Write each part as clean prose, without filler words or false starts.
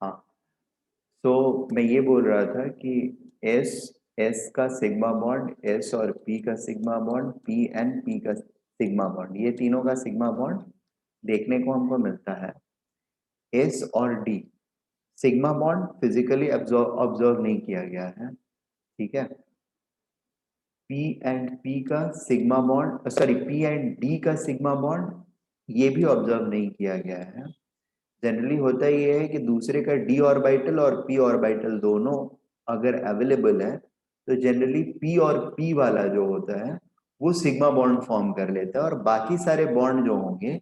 हाँ, तो मैं ये बोल रहा था कि एस एस का सिग्मा बॉन्ड, एस और पी का sigma bond, P and P का सिग्मा बॉन्ड, ये तीनों का सिग्मा बॉन्ड देखने को हमको मिलता है। एस और D sigma bond physically observe नहीं किया गया है, ठीक है। पी एंड पी का sigma bond, sorry P and D का सिग्मा बॉन्ड ये भी ऑब्जर्व नहीं किया गया है। जनरली होता ये है कि दूसरे का डी ऑर्बिटल और पी ऑर्बिटल दोनों अगर अवेलेबल है तो जनरली पी और पी वाला जो होता है वो सिग्मा बॉन्ड फॉर्म कर लेता है, और बाकी सारे बॉन्ड जो होंगे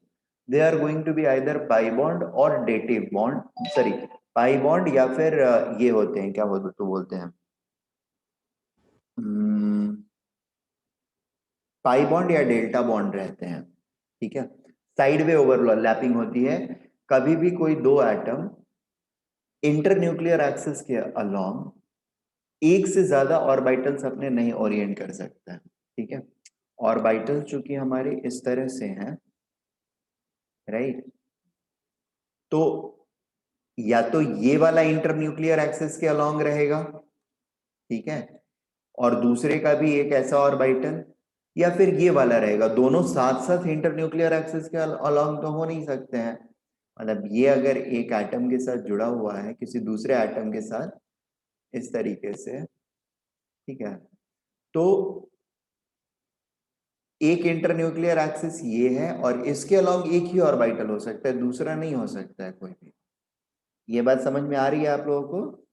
they are going to be either pi bond और dative bond, sorry pi bond या फिर ये होते हैं, क्या बोलते हैं, पाई बॉन्ड या डेल्टा बॉन्ड रहते हैं, ठीक है। साइड वे ओवरलैपिंग होती है। कभी भी कोई दो एटम इंटरन्यूक्लियर एक्सिस के अलोंग एक से ज्यादा ऑर्बिटल्स अपने नहीं ओरिएंट कर सकता है, ठीक है। ऑर्बिटल्स चूंकि हमारे इस तरह से हैं, राइट, तो या तो ये वाला इंटरन्यूक्लियर एक्सिस के अलोंग रहेगा, ठीक है, और दूसरे का भी एक ऐसा ऑर्बिटल, या फिर ये वाला रहेगा। दोनों साथ साथ इंटरन्यूक्लियर एक्सिस के अलोंग तो हो नहीं सकते हैं। मतलब ये अगर एक एटम के साथ जुड़ा हुआ है किसी दूसरे एटम के साथ इस तरीके से, ठीक है, तो एक इंटरन्यूक्लियर एक्सिस ये है और इसके अलोंग एक ही ऑर्बिटल हो सकता है, दूसरा नहीं हो सकता है कोई भी। ये बात समझ में आ रही है आप लोगों को?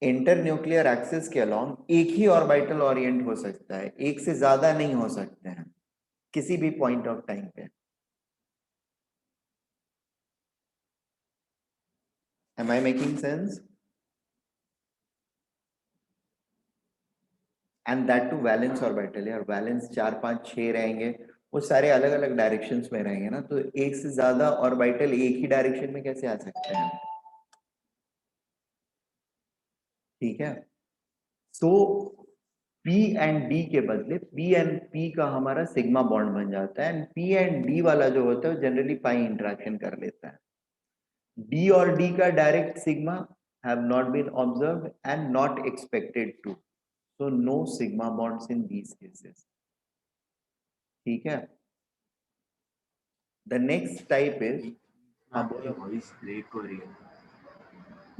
इंटरन्यूक्लियर एक्सिस के अलोंग एक ही ऑर्बिटल ओरिएंट हो सकता है, एक से ज्यादा नहीं हो सकते हैं किसी भी पॉइंट ऑफ टाइम पे। Am I making sense? And that too valence orbital, यार वैलेंस 4 5 6 रहेंगे, वो सारे अलग अलग डायरेक्शंस में रहेंगे ना, तो एक से ज्यादा ऑर्बिटल एक ही डायरेक्शन में कैसे आ सकते हैं, ठीक है। सो पी एंड डी के बदले पी एंड पी का हमारा सिग्मा बॉन्ड बन जाता है, एंड पी एंड डी वाला जो होता है जनरली पाई इंटरेक्शन कर लेता है। डी और डी का direct sigma have not been observed and not expected to, so no sigma bonds in these cases, ठीक है। द नेक्स्ट टाइप इज, हाँ आपकी बोलो। वॉइस ब्रेक हो रही है।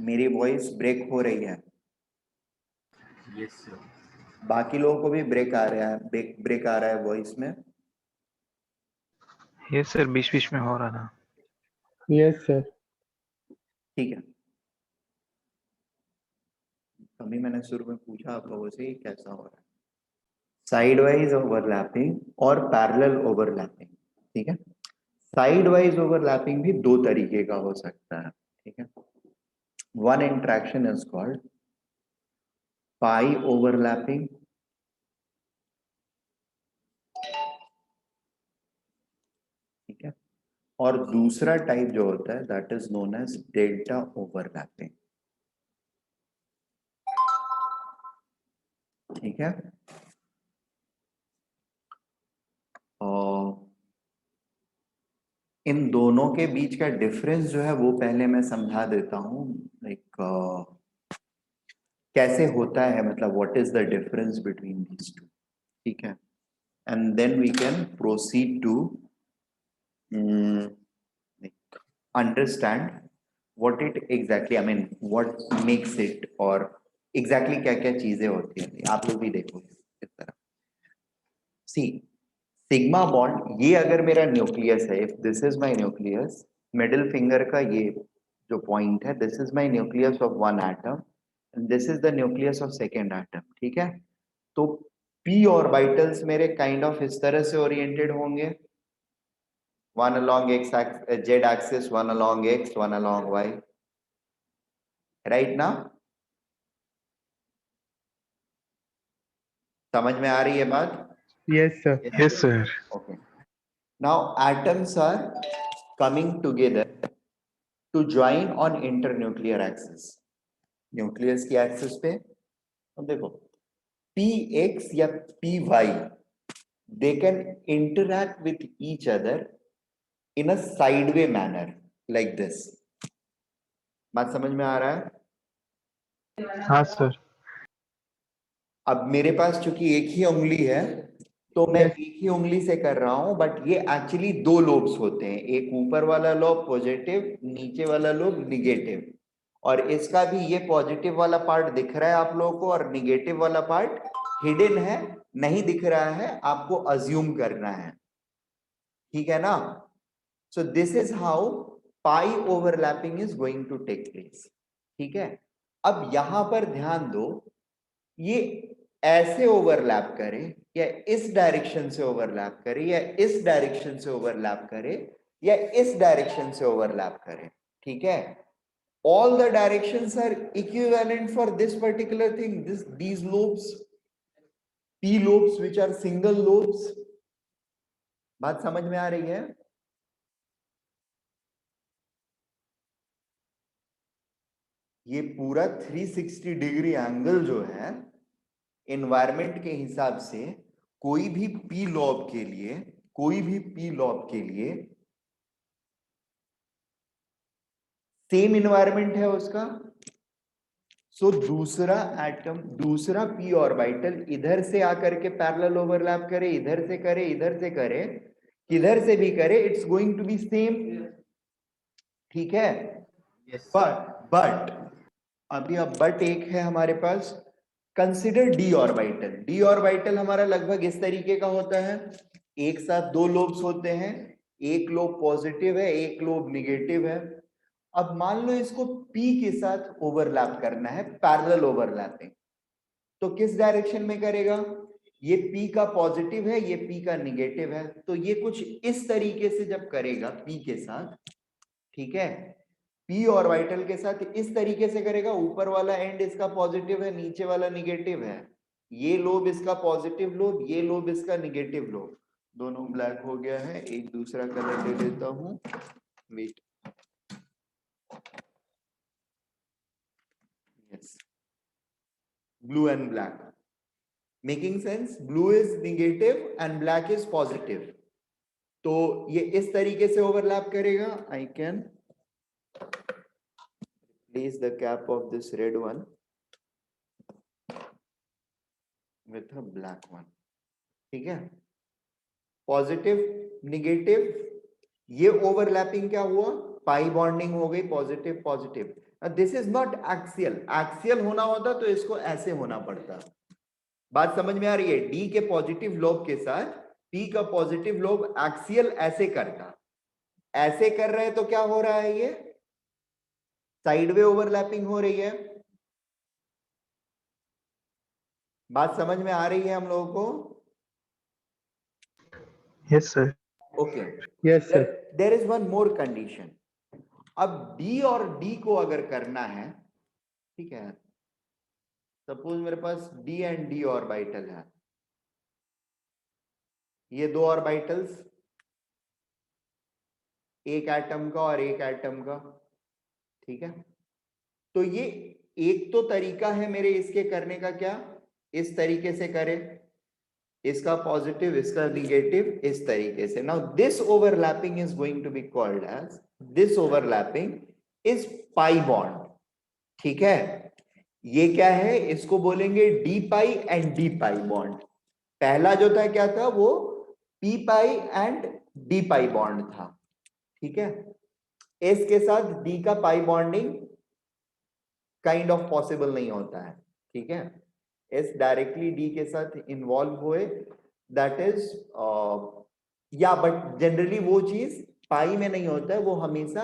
मेरी वॉइस ब्रेक हो रही है? Yes sir. बाकी लोगों को भी ब्रेक आ रहा है, ब्रेक आ रहा है वॉइस में? ये सर बीच बीच में हो रहा था। Yes sir. ठीक है, अभी मैंने शुरू में पूछा आप लोगों से ये कैसा हो रहा है, साइड वाइज ओवरलैपिंग और पैरेलल ओवरलैपिंग, ठीक है। साइड वाइज ओवरलैपिंग भी दो तरीके का हो सकता है, ठीक है। One interaction is called pi overlapping, ठीक है, और दूसरा टाइप जो होता है that is known as delta overlapping, ठीक है। और इन दोनों के बीच का डिफरेंस जो है वो पहले मैं समझा देता हूँ, लाइक कैसे होता है, मतलब what is the difference between these two, ठीक है, and then we can proceed to understand what it exactly, I mean what makes it, और एग्जैक्टली क्या क्या चीजें होती हैं, आप लोग भी देखो इस तरह। सी सिग्मा बॉन्ड, ये अगर मेरा न्यूक्लियस है, if this is my nucleus, middle finger का ये जो पॉइंट है, this is my nucleus of one atom and this is the nucleus of second atom, ठीक है। तो पी ऑर्बिटल्स मेरे काइंड ऑफ इस तरह से ओरिएंटेड होंगे, one along x axis, z axis, one along x, one along y, right now? समझ में आ रही है बात? Yes sir. Yes sir. Okay. Now atoms are coming together to join on internuclear axis. Nucleus की axis पे अब देखो px या py, they can interact with each other in a sideway manner like this. बात समझ में आ रहा है? हाँ सर। अब मेरे पास चूंकि एक ही उंगली है तो मैं Yes. एक ही उंगली से कर रहा हूं, बट ये एक्चुअली दो लोब्स होते हैं, एक ऊपर वाला लोब पॉजिटिव, नीचे वाला लोब निगेटिव। और इसका भी ये पॉजिटिव वाला पार्ट दिख रहा है आप लोगों को और निगेटिव वाला पार्ट हिडन है, नहीं दिख रहा है, आपको अज्यूम करना है, ठीक है ना? So this is how pi overlapping is going to take place, ठीक है? अब यहां पर ध्यान दो, ये ऐसे ओवरलैप करे या इस डायरेक्शन से ओवरलैप करे या इस डायरेक्शन से ओवरलैप करे या इस डायरेक्शन से ओवरलैप करे, ठीक है? All the directions are equivalent for this particular thing, these lobes, p lobes which are single lobes. बात समझ में आ रही है? ये पूरा 360 डिग्री एंगल जो है एनवायरमेंट के हिसाब से कोई भी पी लॉब के लिए, कोई भी पी लॉब के लिए सेम एनवायरमेंट है उसका। सो दूसरा एटम, दूसरा पी ऑर्बिटल इधर से आकर के पैरेलल ओवरलैप करे, इधर से करे, इधर से करे, किधर से भी करे, it's going to be same, ठीक है? Yes, sir. बट अभी अब बट एक है हमारे पास, consider D orbital. D orbital हमारा लगभग इस तरीके का होता है, एक साथ दो लोब्स होते हैं, एक लोब पॉजिटिव है, एक लोब निगेटिव है। अब मान लो इसको P के साथ ओवरलैप करना है, पैरेलल ओवरलैपिंग, तो किस डायरेक्शन में करेगा? ये P का पॉजिटिव है, ये P का निगेटिव है, तो ये कुछ इस तरीके से जब करेगा P के साथ, ठीक है? P ऑर्बिटल के साथ इस तरीके से करेगा, ऊपर वाला एंड इसका पॉजिटिव है, नीचे वाला निगेटिव है, ये लोब इसका पॉजिटिव लोब, ये लोब इसका निगेटिव लोब। दोनों ब्लैक हो गया है, एक दूसरा कलर ले लेता हूं, wait, yes, blue and black, making sense? Blue is negative and black is positive, तो ये इस तरीके से ओवरलैप करेगा। I can place the cap of this red one with a black one, ठीक है? पॉजिटिव निगेटिव, ये ओवरलैपिंग क्या हुआ? पाई बॉन्डिंग हो गई, positive positive. This is not axial, axial होना होता तो इसको ऐसे होना पड़ता। बात समझ में आ रही है? डी के पॉजिटिव लोब के साथ पी का पॉजिटिव लोब एक्सियल ऐसे करता, ऐसे कर रहे हैं तो क्या हो रहा है? ये साइडवे ओवरलैपिंग हो रही है। बात समझ में आ रही है हम लोगों को? Yes sir. Okay, Yes, sir. There is one more condition. अब डी और डी को अगर करना है, ठीक है, सपोज मेरे पास डी एंड डी ऑर्बिटल है, ये दो ऑर्बिटल्स, एक एटम का और एक एटम का, ठीक है? तो ये एक तो तरीका है मेरे इसके करने का, क्या इस तरीके से करे, इसका पॉजिटिव इसका निगेटिव इस तरीके से। Now this overlapping is going to be called as, this overlapping is pi bond, ठीक है? ये क्या है? इसको बोलेंगे D pi and D pi bond. पहला जो था क्या था? वो P pi and D pi bond था, ठीक है? एस के साथ डी का pi bonding kind of possible नहीं होता है, ठीक है? एस डायरेक्टली डी के साथ इन्वॉल्व हुए, दैट इज या, बट जनरली वो चीज पाई में नहीं होता है, वो हमेशा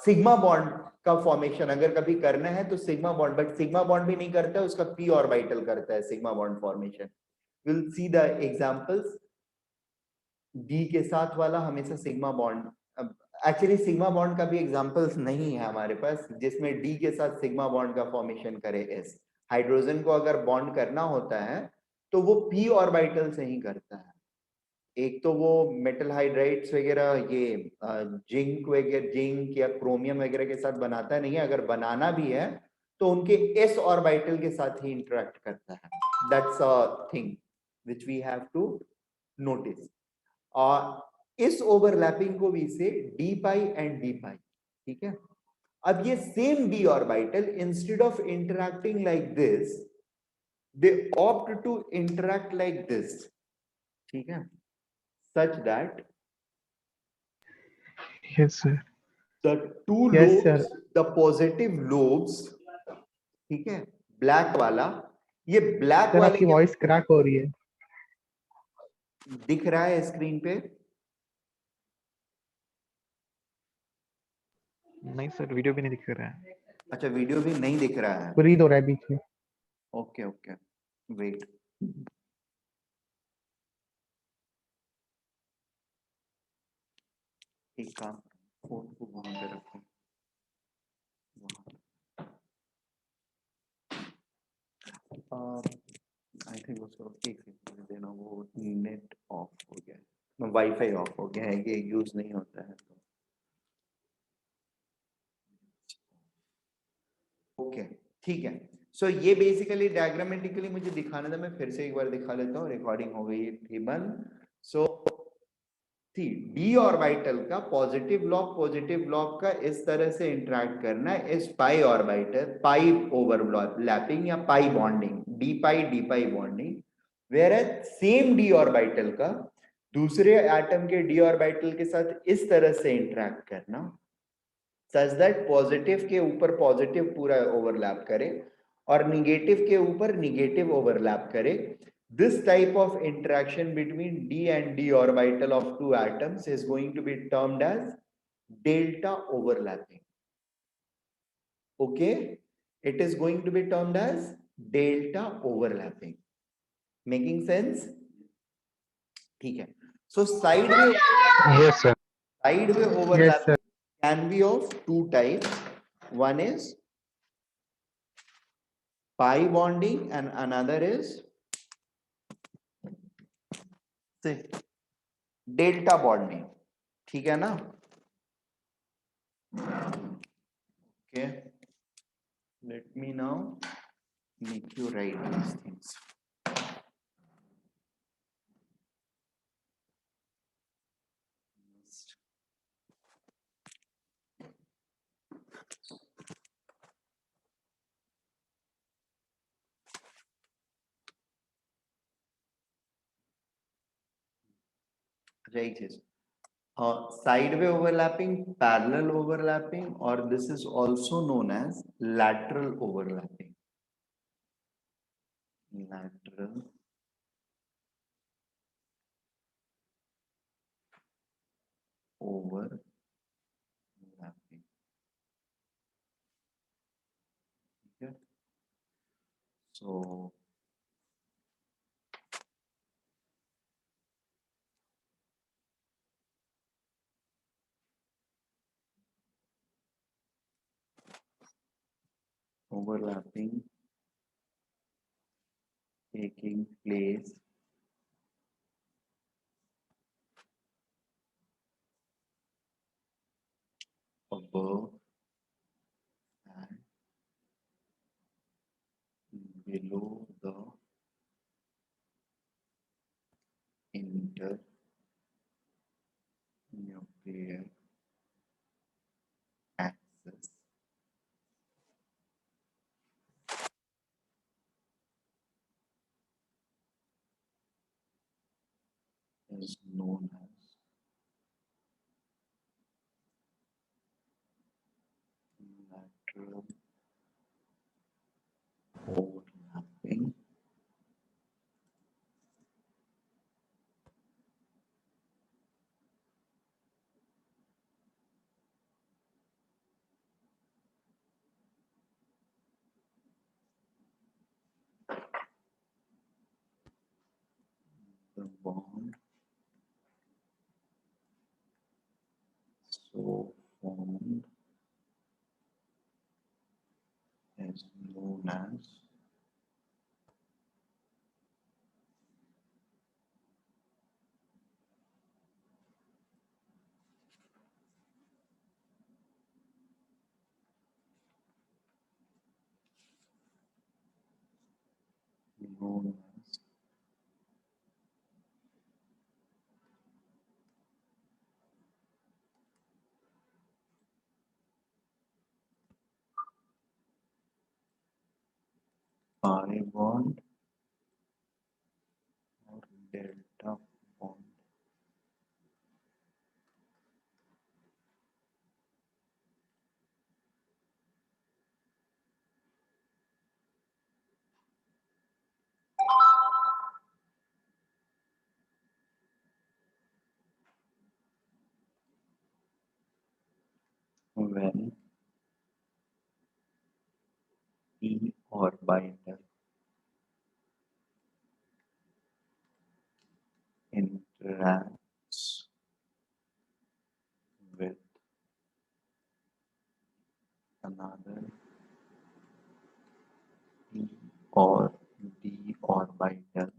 सिग्मा बॉन्ड का फॉर्मेशन अगर कभी करना है तो sigma bond, but sigma bond भी नहीं करता है, उसका पी ऑर्बिटल करता है sigma bond formation. Will see the examples. D के साथ वाला हमेशा sigma bond, actually sigma bond का भी एग्जांपल्स नहीं है हमारे पास जिसमें डी के साथ सिग्मा बॉन्ड का फॉर्मेशन करे एस। हाइड्रोजन को अगर बॉन्ड करना होता है तो वो पी ऑर्बिटल से ही करता है। एक तो वो मेटल हाइड्राइड्स वगैरह, ये जिंक वगैरह, जिंक या क्रोमियम वगैरह के साथ बनाता है, नहीं, अगर बनाना भी है तो उनके एस ऑर्बिटल के साथ ही इंटरेक्ट करता है। That's a thing which we have to notice. और इस ओवरलैपिंग को भी से D pi and D pi, ठीक है? अब ये same d orbital instead of interacting like this they opt to interact like this, ठीक है, such that Yes, sir. the two Yes, lobes, sir. the positive lobes, ठीक है, black वाला, ये ब्लैक सर वाले आपकी के वॉइस क्रैक हो रही है। दिख रहा है स्क्रीन पे? नहीं सर, वीडियो भी नहीं दिख रहा है। अच्छा, वीडियो भी नहीं दिख रहा है। ब्रीद हो रहा है बीच में। ओके ओके, वेट, एक काम, फोन को वहां पे रखो, आई थिंक उसको एक सेकंड देना, वो नेट ऑफ हो गया है, वाईफाई ऑफ हो गया है, ये यूज नहीं होता है तो। ओके, ठीक है। सो ये बेसिकली डायग्रामेटिकली मुझे दिखाना था, मैं फिर से एक बार दिखा लेता हूँ, रिकॉर्डिंग हो गई थी बंद। सो थी डी ऑर्बिटल का पॉजिटिव लॉब का इस तरह से इंटरेक्ट करना है इस पाई ऑर्बिटल, पाई ओवरलैपिंग या pi bonding, D pi bonding, whereas same D orbital का दूसरे एटम के डी ऑर्बिटल के साथ इस तरह से इंटरेक्ट करना सच दैट पॉजिटिव के ऊपर पॉजिटिव पूरा ओवरलैप करे और निगेटिव के ऊपर निगेटिव ओवरलैप करे। This type of interaction between d and d orbital of two atoms is going to be termed as delta overlapping. Okay, it is going to be termed as delta overlapping. Making sense? ठीक है। So Yes, sir. sideway Yes, overlapping sir. can be of two types. One is pi bonding and another is delta bonding, ठीक है ना? Okay, let me now make you write these things. अच्छा, एक चीज, sideway overlapping, parallel overlapping, और this is also known as lateral overlapping, lateral overlapping, ठीक है। सो overlapping taking place above and below the internuclear axis is known as lateral overlapping. The bond so formed is known as known as pi bond और delta bond. When p orbital interacts with another p or d orbital,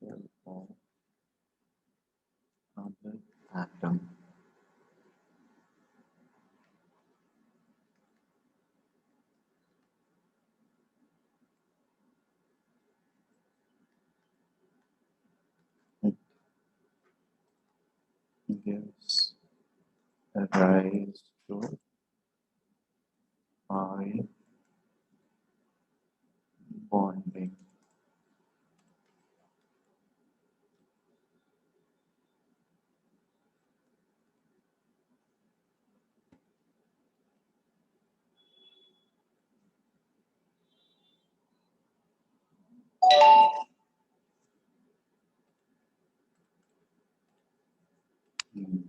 of other atom, it gives rise to pi bonding.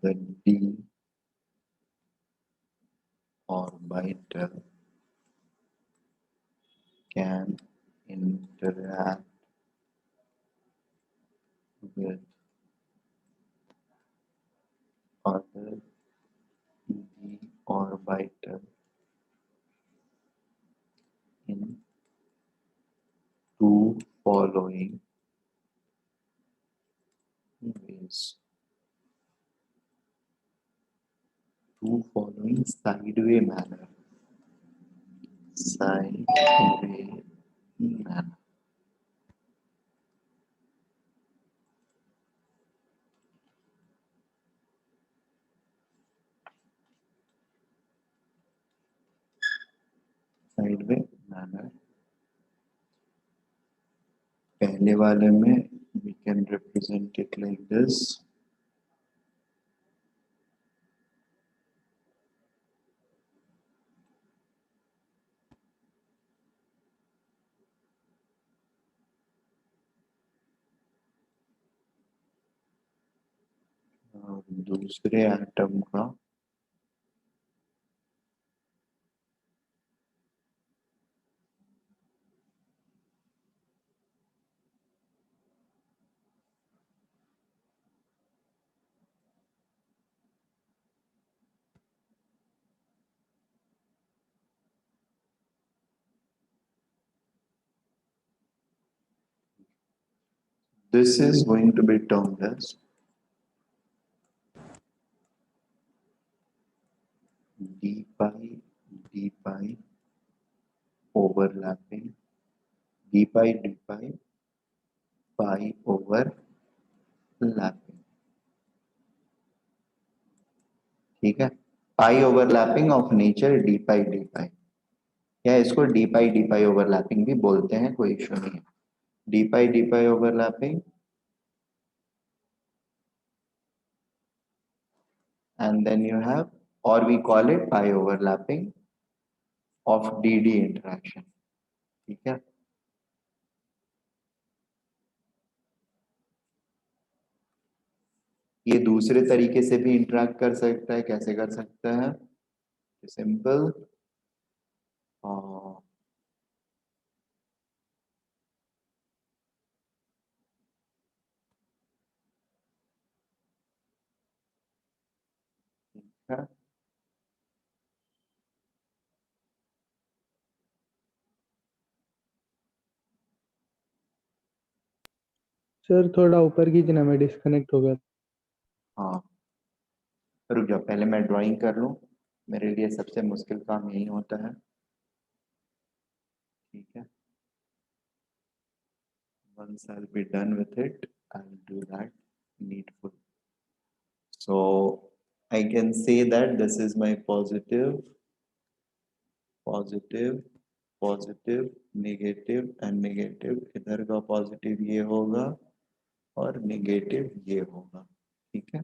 The d orbital can interact with other d orbital in two following ways. Two following sideway manner. Sideway manner. Sideway manner. पहले वाले में we can represent it like this. और दूसरे atom का this is going to be termed as d pi overlapping d pi pi overlapping. ठीक है, पाई overlapping of nature D पाई या इसको डी पाई ओवरलैपिंग भी बोलते हैं, कोई इशू नहीं है. D pi overlapping and then you have, or we call it pi overlapping of dd interaction. ठीक है, ये दूसरे तरीके से भी इंटरेक्ट कर सकता है. कैसे कर सकता है? सिंपल, सर थोड़ा ऊपर कीजिए ना, मैं डिस्कनेक्ट हो गया. हाँ रुक जाओ, पहले मैं ड्राइंग कर लूं. मेरे लिए सबसे मुश्किल काम यही होता है. ठीक है, once I'll be done with it, I'll do that needful. So I can say that this is my positive, positive, positive, negative and negative, इधर का पॉजिटिव ये होगा और नेगेटिव ये होगा। ठीक है,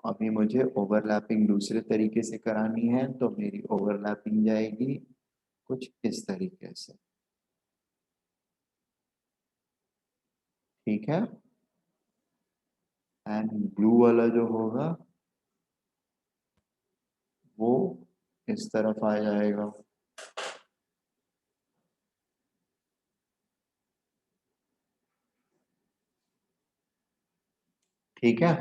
अभी मुझे ओवरलैपिंग दूसरे तरीके से करानी है, तो मेरी ओवरलैपिंग जाएगी कुछ इस तरीके से। ठीक है, एंड ब्लू वाला जो होगा वो इस तरफ आ जाएगा। ठीक है,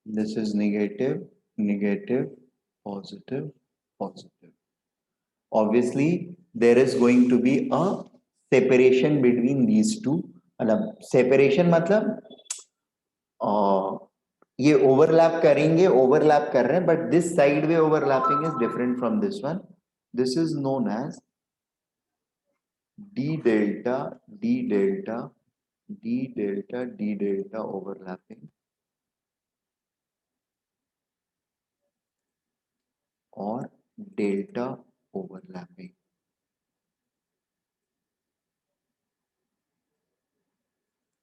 this is negative, negative, positive, positive. Obviously there is going to be a separation between these two, मतलब separation मतलब ये overlap करेंगे, overlap कर रहे हैं, but this side way overlapping is different from this one. This is known as d delta, d delta, d delta, d delta overlapping और delta overlapping.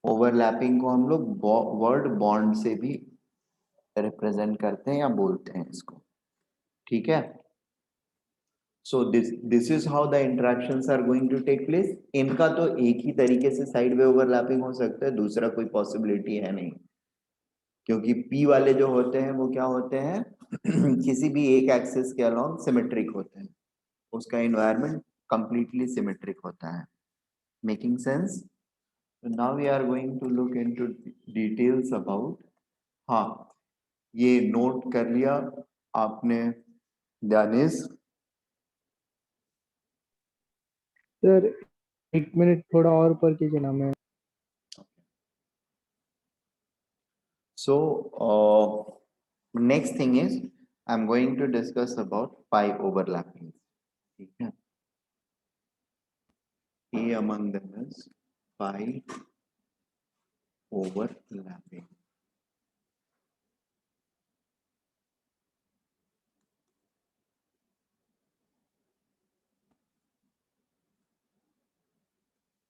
Overlapping को हम लोग वर्ड बॉन्ड से भी रिप्रेजेंट करते हैं या बोलते हैं इसको। ठीक है, so this is how the interactions are going to take place. इनका तो एक ही तरीके से साइड वे ओवरलैपिंग हो सकता है, दूसरा कोई पॉसिबिलिटी है नहीं, क्योंकि पी वाले जो होते हैं वो क्या होते हैं किसी भी एक एक्सिस के अलोंग सिमेट्रिक होते हैं, उसका एनवायरनमेंट कंप्लीटली सिमेट्रिक होता है। Making sense? Now we are going to look into details about, हाँ ये नोट कर लिया आपने दानिश? सर 1 मिनट थोड़ा और ऊपर कीजिए ना। मैं So next thing is I'm going to discuss about pi overlapping. ठीक है, A among them is pi overlapping.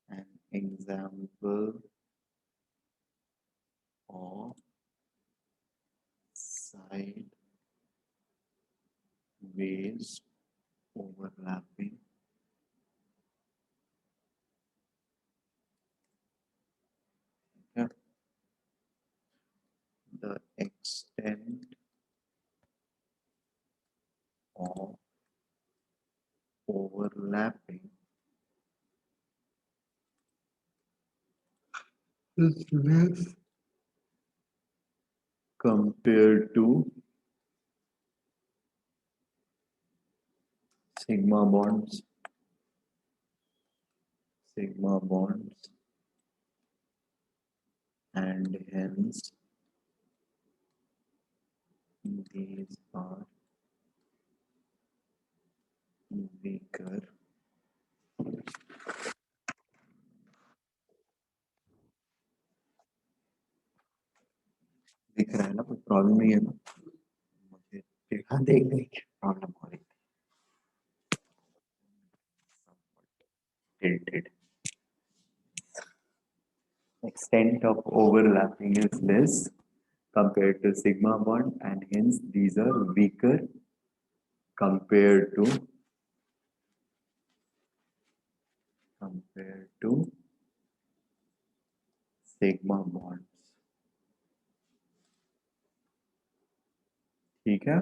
An example of sideways overlapping the extent of overlapping is less compared to sigma bonds, and hence these are weaker. दिख रहा है ना, कोई problem नहीं है ना? मुझे देखा देख देख प्रॉब्लम हो रही थी। Tilted. Extent of overlapping is less compared to sigma bond, and hence these are weaker compared to sigma bonds. ठीक है,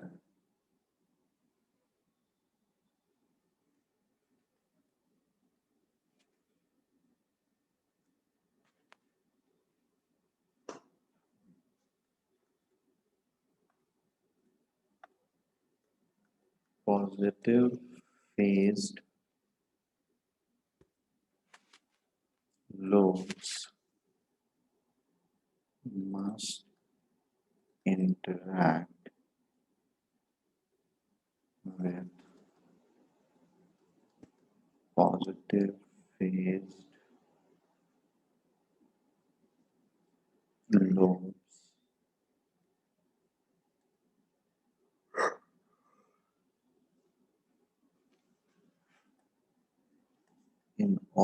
positive phased loads must interact with positive phased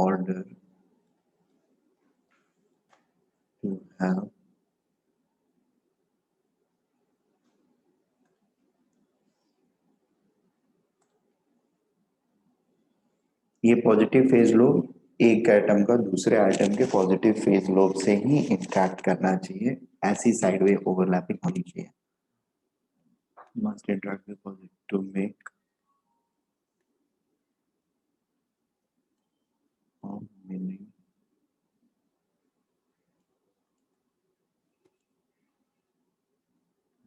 order to have ये positive phase lobe एक atom का दूसरे atom के positive phase lobe से ही interact करना चाहिए, ऐसी साइडवे ओवरलैपिंग होनी चाहिए। Must interact with positive to make meaning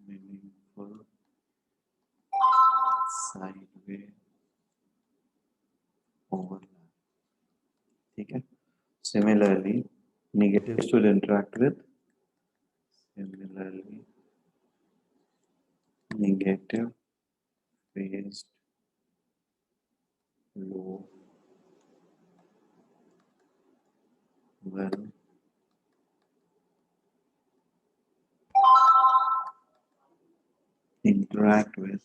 meaningful sideway overlap, ठीक है। Similarly, negatives should interact with similarly negative phased low will interact with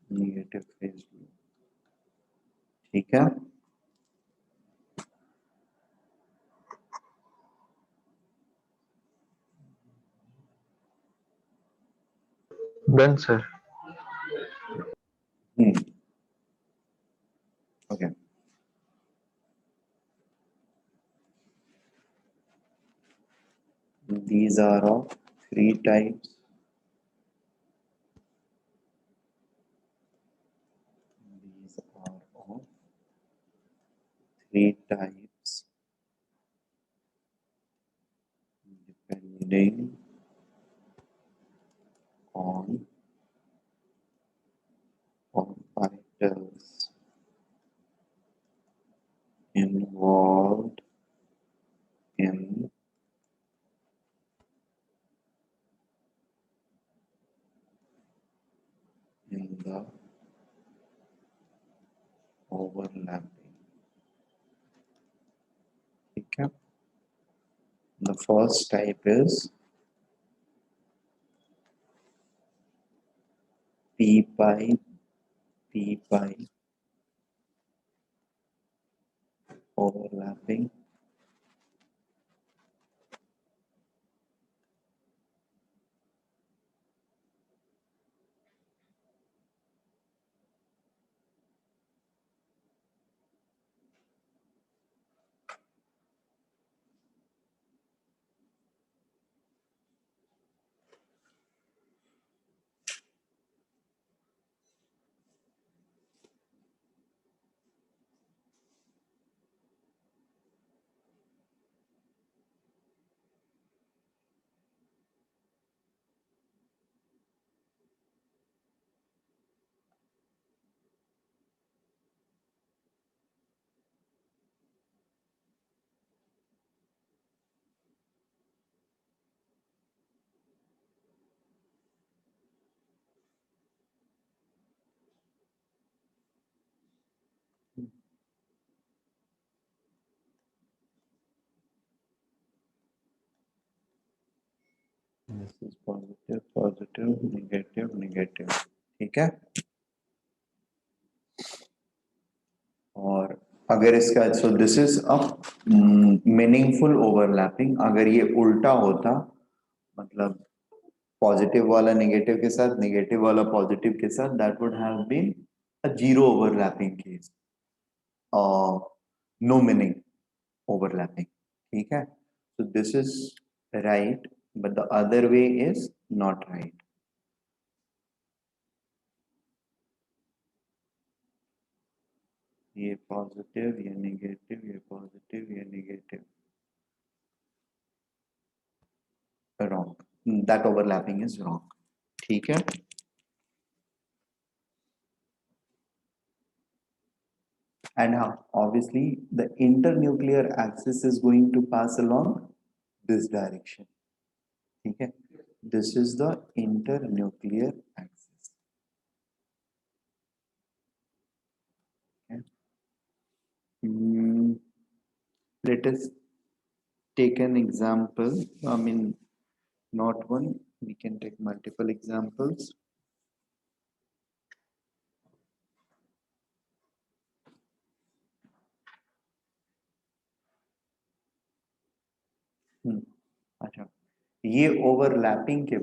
negative phase low, ठीक है। Done, sir. Okay. These are of three types. These are of three types depending on orbitals involved in the overlapping, ठीक है। The first type is p pi overlapping, this is positive positive negative negative, ठीक है। और अगर इसका सो this is a meaningful overlapping, अगर ये उल्टा होता मतलब पॉजिटिव वाला नेगेटिव के साथ नेगेटिव वाला पॉजिटिव के साथ, that would have been a zero overlapping case, no meaning overlapping, ठीक है। So this is right but the other way is not right. ये पॉजिटिव ये नेगेटिव ये पॉजिटिव ये negative, wrong, that overlapping is wrong, ठीक है। And obviously the internuclear axis is going to pass along this direction, ठीक है। This is the internuclear axis, okay? Let us take an example. I mean, not one, we can take multiple examples. ये overlapping के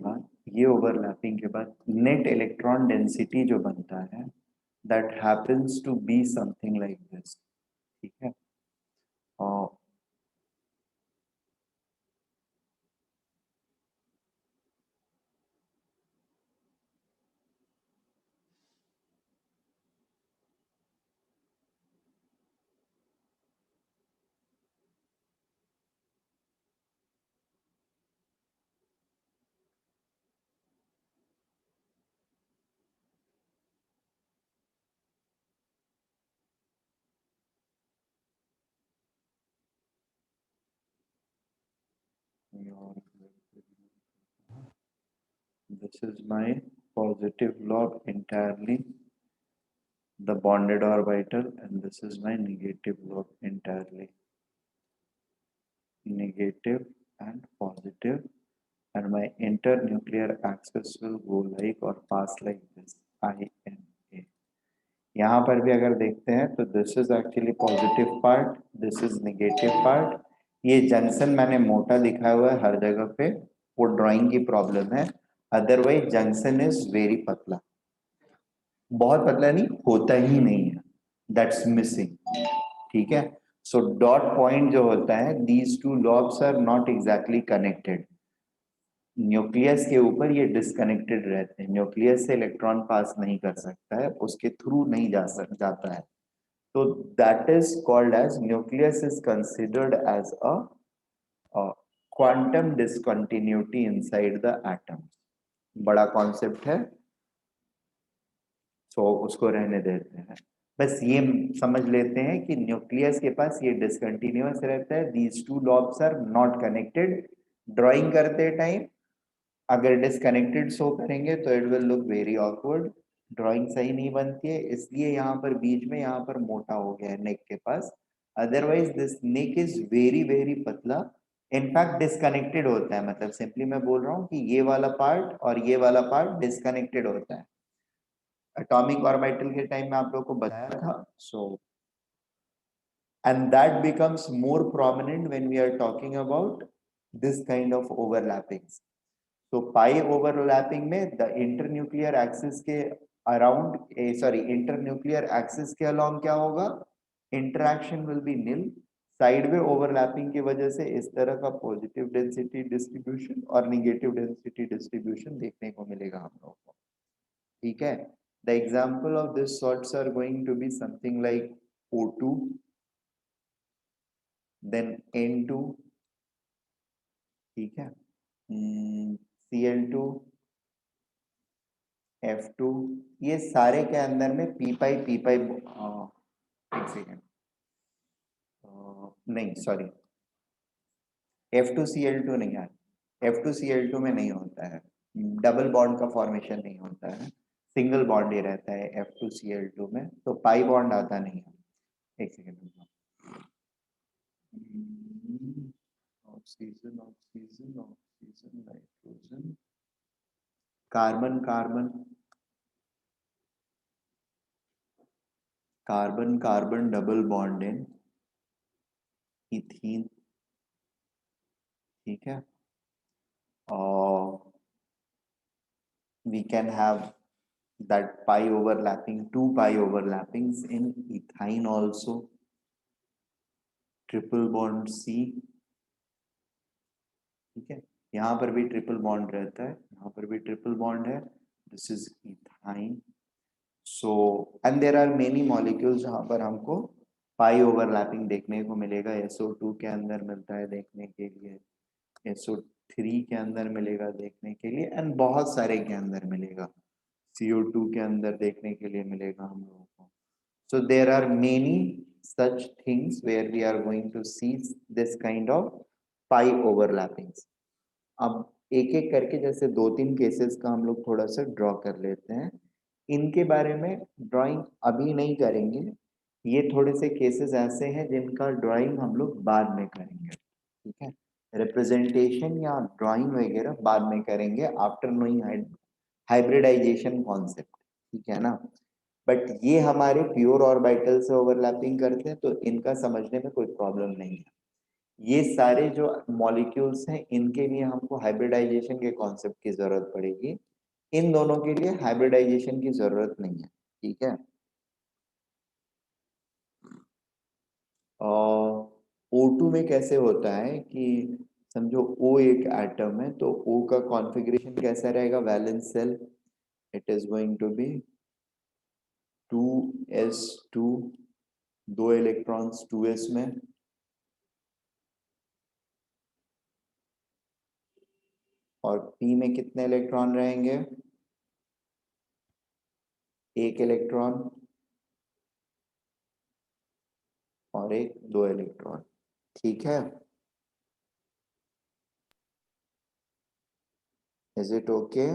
बाद net electron density जो बनता है that happens to be something like this, ठीक है। और this is my positive lobe entirely, the bonded orbital, and this is my negative lobe entirely, negative and positive, and my internuclear axis will go like or pass like this, INA. यहाँ पर भी अगर देखते हैं तो this is actually positive part, this is negative part. ये junction मैंने मोटा दिखाया हुआ है हर जगह पे, वो ड्राइंग की प्रॉब्लम है, अदरवाइज जंक्शन इज वेरी पतला, बहुत पतला नहीं, होता ही नहीं है, दैट्स मिसिंग, ठीक है। सो डॉट पॉइंट जो होता है, these two lobes are not exactly connected, nucleus के ऊपर ये डिस्कनेक्टेड रहते हैं, न्यूक्लियस से इलेक्ट्रॉन पास नहीं कर सकता है, उसके थ्रू नहीं जाता है, तो that is called as nucleus is considered as a quantum discontinuity inside the atom. बड़ा कॉन्सेप्ट है, सो उसको रहने देते हैं, बस ये समझ लेते हैं कि न्यूक्लियस के पास ये डिसकंटिन्यूअस रहता है, these two lobes are not connected. Drawing करते टाइम अगर डिसकनेक्टेड शो करेंगे तो it will look very awkward, drawing सही नहीं बनती है, इसलिए यहाँ पर बीच में यहाँ पर मोटा हो गया है नेक के पास, otherwise this neck is very very पतला, इनफैक्ट डिस्कनेक्टेड होता है, मतलब सिंपली मैं बोल रहा हूँ कि ये वाला पार्ट और ये वाला पार्ट डिस्कनेक्टेड होता है। एटॉमिक ऑर्बिटल के टाइम में आप लोगों को बताया था, सो and that becomes more prominent when we are talking about this kind of overlappings. तो पाई ओवरलैपिंग में द इंटरन्यूक्लियर एक्सिस के अराउंड, सॉरी इंटरन्यूक्लियर एक्सिस के अलोंग क्या होगा, interaction will be nil, side में ओवरलैपिंग की वजह से इस तरह का पॉजिटिव डेंसिटी डिस्ट्रीब्यूशन और नेगेटिव डेंसिटी डिस्ट्रीब्यूशन देखने को मिलेगा हम लोगों को, ठीक है। The example of this sorts are going to be something like O2, then N2, ठीक है, Cl2, F2, ये सारे के अंदर में पी पाई एक सेकेंड, नहीं सॉरी, F2Cl2 नहीं है, F2Cl2 में नहीं होता है, डबल बॉन्ड का फॉर्मेशन नहीं होता है, सिंगल बॉन्ड ही रहता है F2Cl2 में, तो पाई बॉन्ड आता नहीं है। एक second, oxygen oxygen oxygen nitrogen, carbon carbon carbon carbon double bond in ethene, ठीक है, और we can have that pi overlapping, 2 pi overlappings in ethyne also, triple bond C, ठीक है, यहाँ पर भी ट्रिपल बॉन्ड रहता है, यहाँ पर भी ट्रिपल बॉन्ड है, this is ethyne. So and there are many molecules जहाँ पर हमको पाई ओवरलैपिंग देखने को मिलेगा, SO2 के अंदर मिलता है देखने के लिए, SO3 के अंदर मिलेगा देखने के लिए, एंड बहुत सारे के अंदर मिलेगा, CO2 के अंदर देखने के लिए मिलेगा हम लोगों को। So there are many such things where we are going to see this kind of pi overlappings. अब एक एक करके जैसे 2-3 केसेस का हम लोग थोड़ा सा ड्रॉ कर लेते हैं, इनके बारे में ड्राइंग अभी नहीं करेंगे, ये थोड़े से केसेस ऐसे हैं जिनका ड्राइंग हम लोग बाद में करेंगे, ठीक है, रिप्रेजेंटेशन या ड्राइंग वगैरह बाद में करेंगे आफ्टर नोइंग हाइब्रिडाइजेशन कॉन्सेप्ट, ठीक है ना। बट ये हमारे प्योर ऑर्बिटल से ओवरलैपिंग करते हैं तो इनका समझने में कोई प्रॉब्लम नहीं है। ये सारे जो मॉलिक्यूल्स हैं इनके लिए हमको हाइब्रिडाइजेशन के कॉन्सेप्ट की जरूरत पड़ेगी, इन दोनों के लिए हाइब्रिडाइजेशन की जरूरत नहीं है, ठीक है। और O2 में कैसे होता है कि समझो O एक एटम है तो O का कॉन्फ़िगरेशन कैसा रहेगा, valence shell it is going to be 2s2, 2 electrons 2s में, और P में कितने इलेक्ट्रॉन रहेंगे, एक इलेक्ट्रॉन और एक 2 इलेक्ट्रॉन, ठीक है। Is it okay?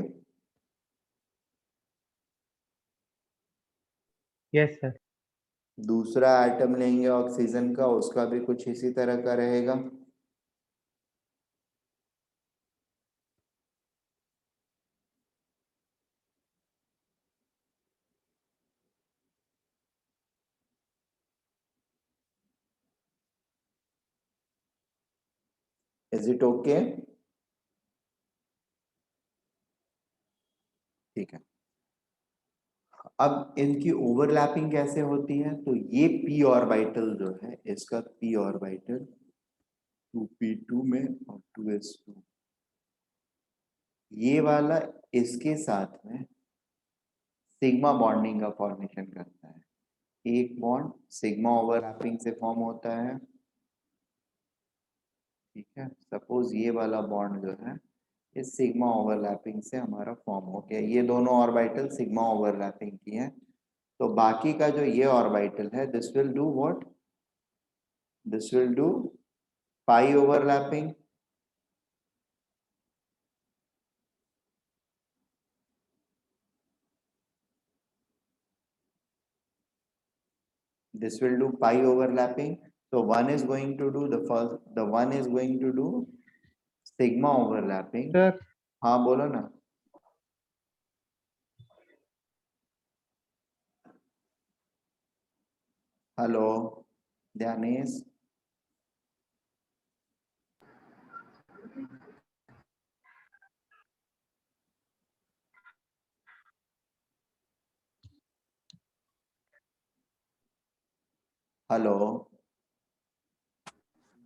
Yes sir. दूसरा एटम लेंगे ऑक्सीजन का, उसका भी कुछ इसी तरह का रहेगा। Is it okay? ठीक है। अब इनकी ओवरलैपिंग कैसे होती है, तो ये p ऑर्बिटल जो है, इसका p ऑर्बिटल 2p2 में और 2s2, ये वाला इसके साथ में सिग्मा बॉन्डिंग का फॉर्मेशन करता है। एक बॉन्ड सिग्मा ओवरलैपिंग से फॉर्म होता है, ठीक है। सपोज ये वाला बॉन्ड जो है इस सिग्मा ओवरलैपिंग से हमारा फॉर्म हो गया, ये दोनों ऑर्बिटल सिग्मा ओवरलैपिंग की हैं। तो बाकी का जो ये ऑर्बिटल है, this will do what, this will do pi overlapping, this will do pi overlapping. So one is going to do the one is going to do sigma overlapping. Sir हाँ बोलो ना। Hello Dhyanesh, hello,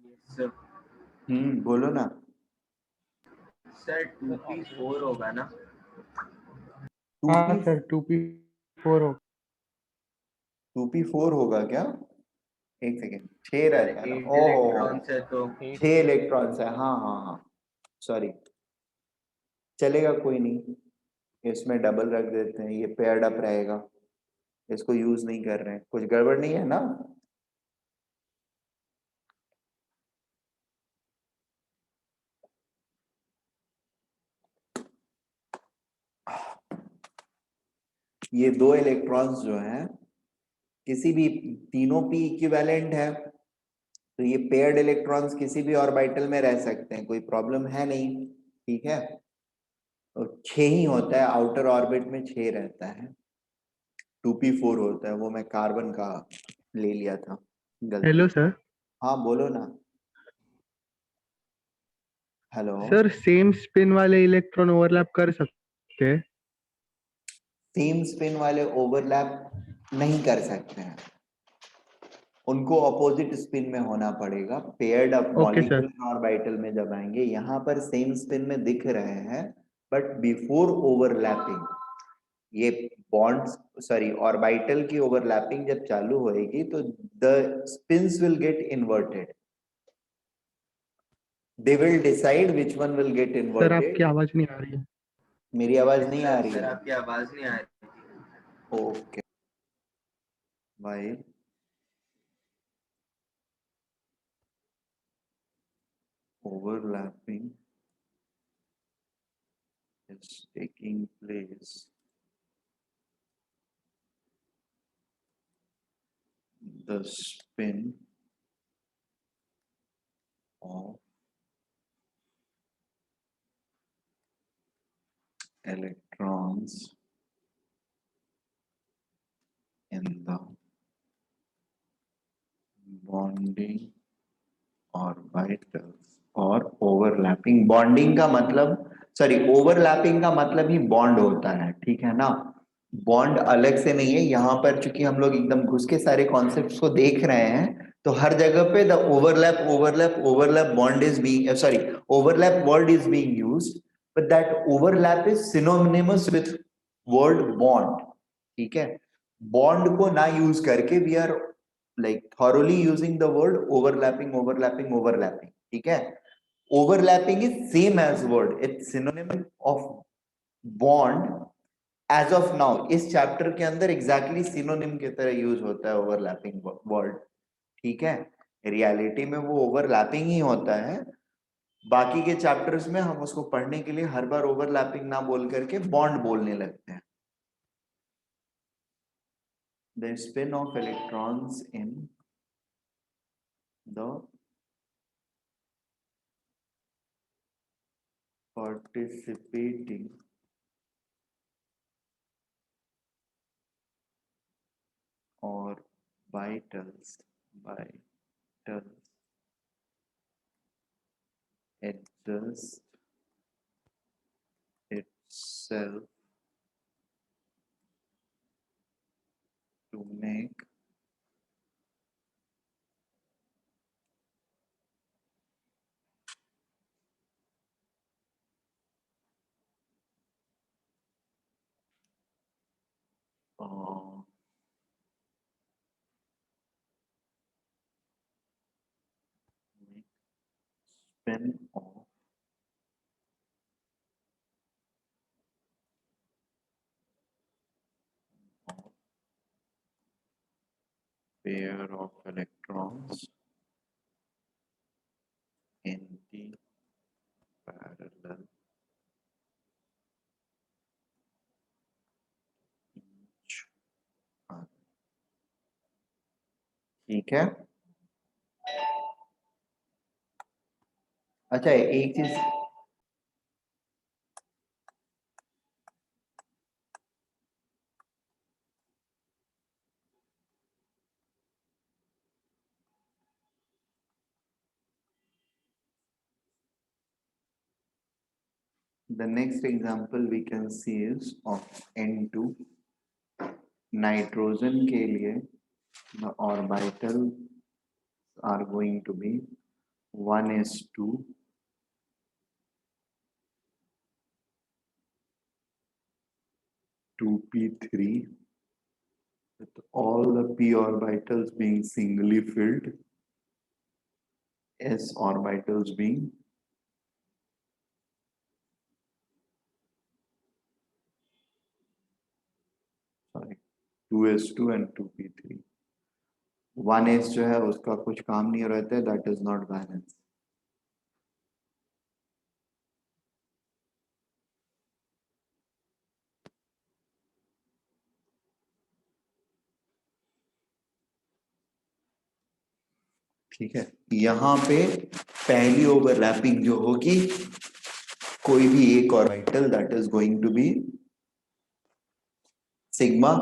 yes sir. बोलो ना। Sir 2p4 होगा ना? हाँ 2p sir 2p4 हो। 2p4 होगा क्या? एक सेकेंड, 6 सर रहता है ना, 8 ओहो इलेक्ट्रॉन्स है तो 6 इलेक्ट्रॉन्स है, हाँ हाँ हाँ, सॉरी, चलेगा कोई नहीं, इसमें डबल रख देते हैं, ये पेयर्ड अप रहेगा, इसको यूज नहीं कर रहे हैं, कुछ गड़बड़ नहीं है ना। ये 2 इलेक्ट्रॉन्स जो हैं किसी भी, तीनों p इक्विवेलेंट है, तो ये पेयर्ड इलेक्ट्रॉन्स किसी भी ऑर्बिटल में रह सकते हैं, कोई प्रॉब्लम है नहीं, ठीक है। और 6 ही होता है, आउटर ऑर्बिट में 6 रहता है, 2p4 होता है, वो मैं कार्बन का ले लिया था गलती हेलो से। सर। हाँ बोलो ना। हेलो, सर सेम स्पिन वाले इलेक्ट्रॉन ओवरलैप कर सकते हैं? सेम स्पिन वाले ओवरलैप नहीं कर सकते हैं, उनको अपोजिट स्पिन में होना पड़ेगा, paired up okay sir. Molecular orbital में जब आएंगे, यहाँ पर सेम स्पिन में दिख रहे हैं, बट बिफोर ओवरलैपिंग ये बॉन्ड्स, सॉरी ऑर्बिटल की ओवरलैपिंग जब चालू होएगी तो the spins will get inverted, they will decide which one will get sir आपकी इन्वर्टेड। आवाज नहीं आ रही है। मेरी आवाज नहीं आ रही सर है? आपकी आवाज नहीं आ रही। ओके भाई, overlapping is taking place, the spin of electrons in the bonding orbitals और ओवरलैपिंग। बॉन्डिंग का मतलब, सॉरी, ओवरलैपिंग का मतलब ही बॉन्ड होता है, ठीक है ना। बॉन्ड अलग से नहीं है यहाँ पर, चूंकि हम लोग एकदम घुस के सारे कॉन्सेप्ट्स को देख रहे हैं, तो हर जगह पे the overlap overlap overlap bond is being, sorry, overlap word is being used, but that overlap is synonymous with word bond, ठीक है। बॉन्ड को ना यूज करके we are like thoroughly using the word overlapping overlapping overlapping, ठीक है। overlapping is same as word, it's synonym of bond as of now। इस chapter के अंदर exactly synonym की तरह यूज होता है overlapping word, ठीक है। रियलिटी में वो overlapping ही होता है, बाकी के चैप्टर्स में हम उसको पढ़ने के लिए हर बार overlapping ना बोल करके bond बोलने लगते हैं। the spin of electrons in the participating orbitals adjust itself to make uh, spin of pair of electrons in the parallel each other, ठीक है। अच्छा, एक चीज the next example we can see is of N2 nitrogen के लिए the orbital are going to be 1s2 2p3 with all the p orbitals being singly filled, s orbitals being sorry 2s2 and 2p3। 1s जो है उसका कुछ काम नहीं रहता है, दैट इज नॉट बैलेंस। ठीक है, यहाँ पे पहली ओवरलैपिंग जो होगी, कोई भी एक orbital that is going to be sigma,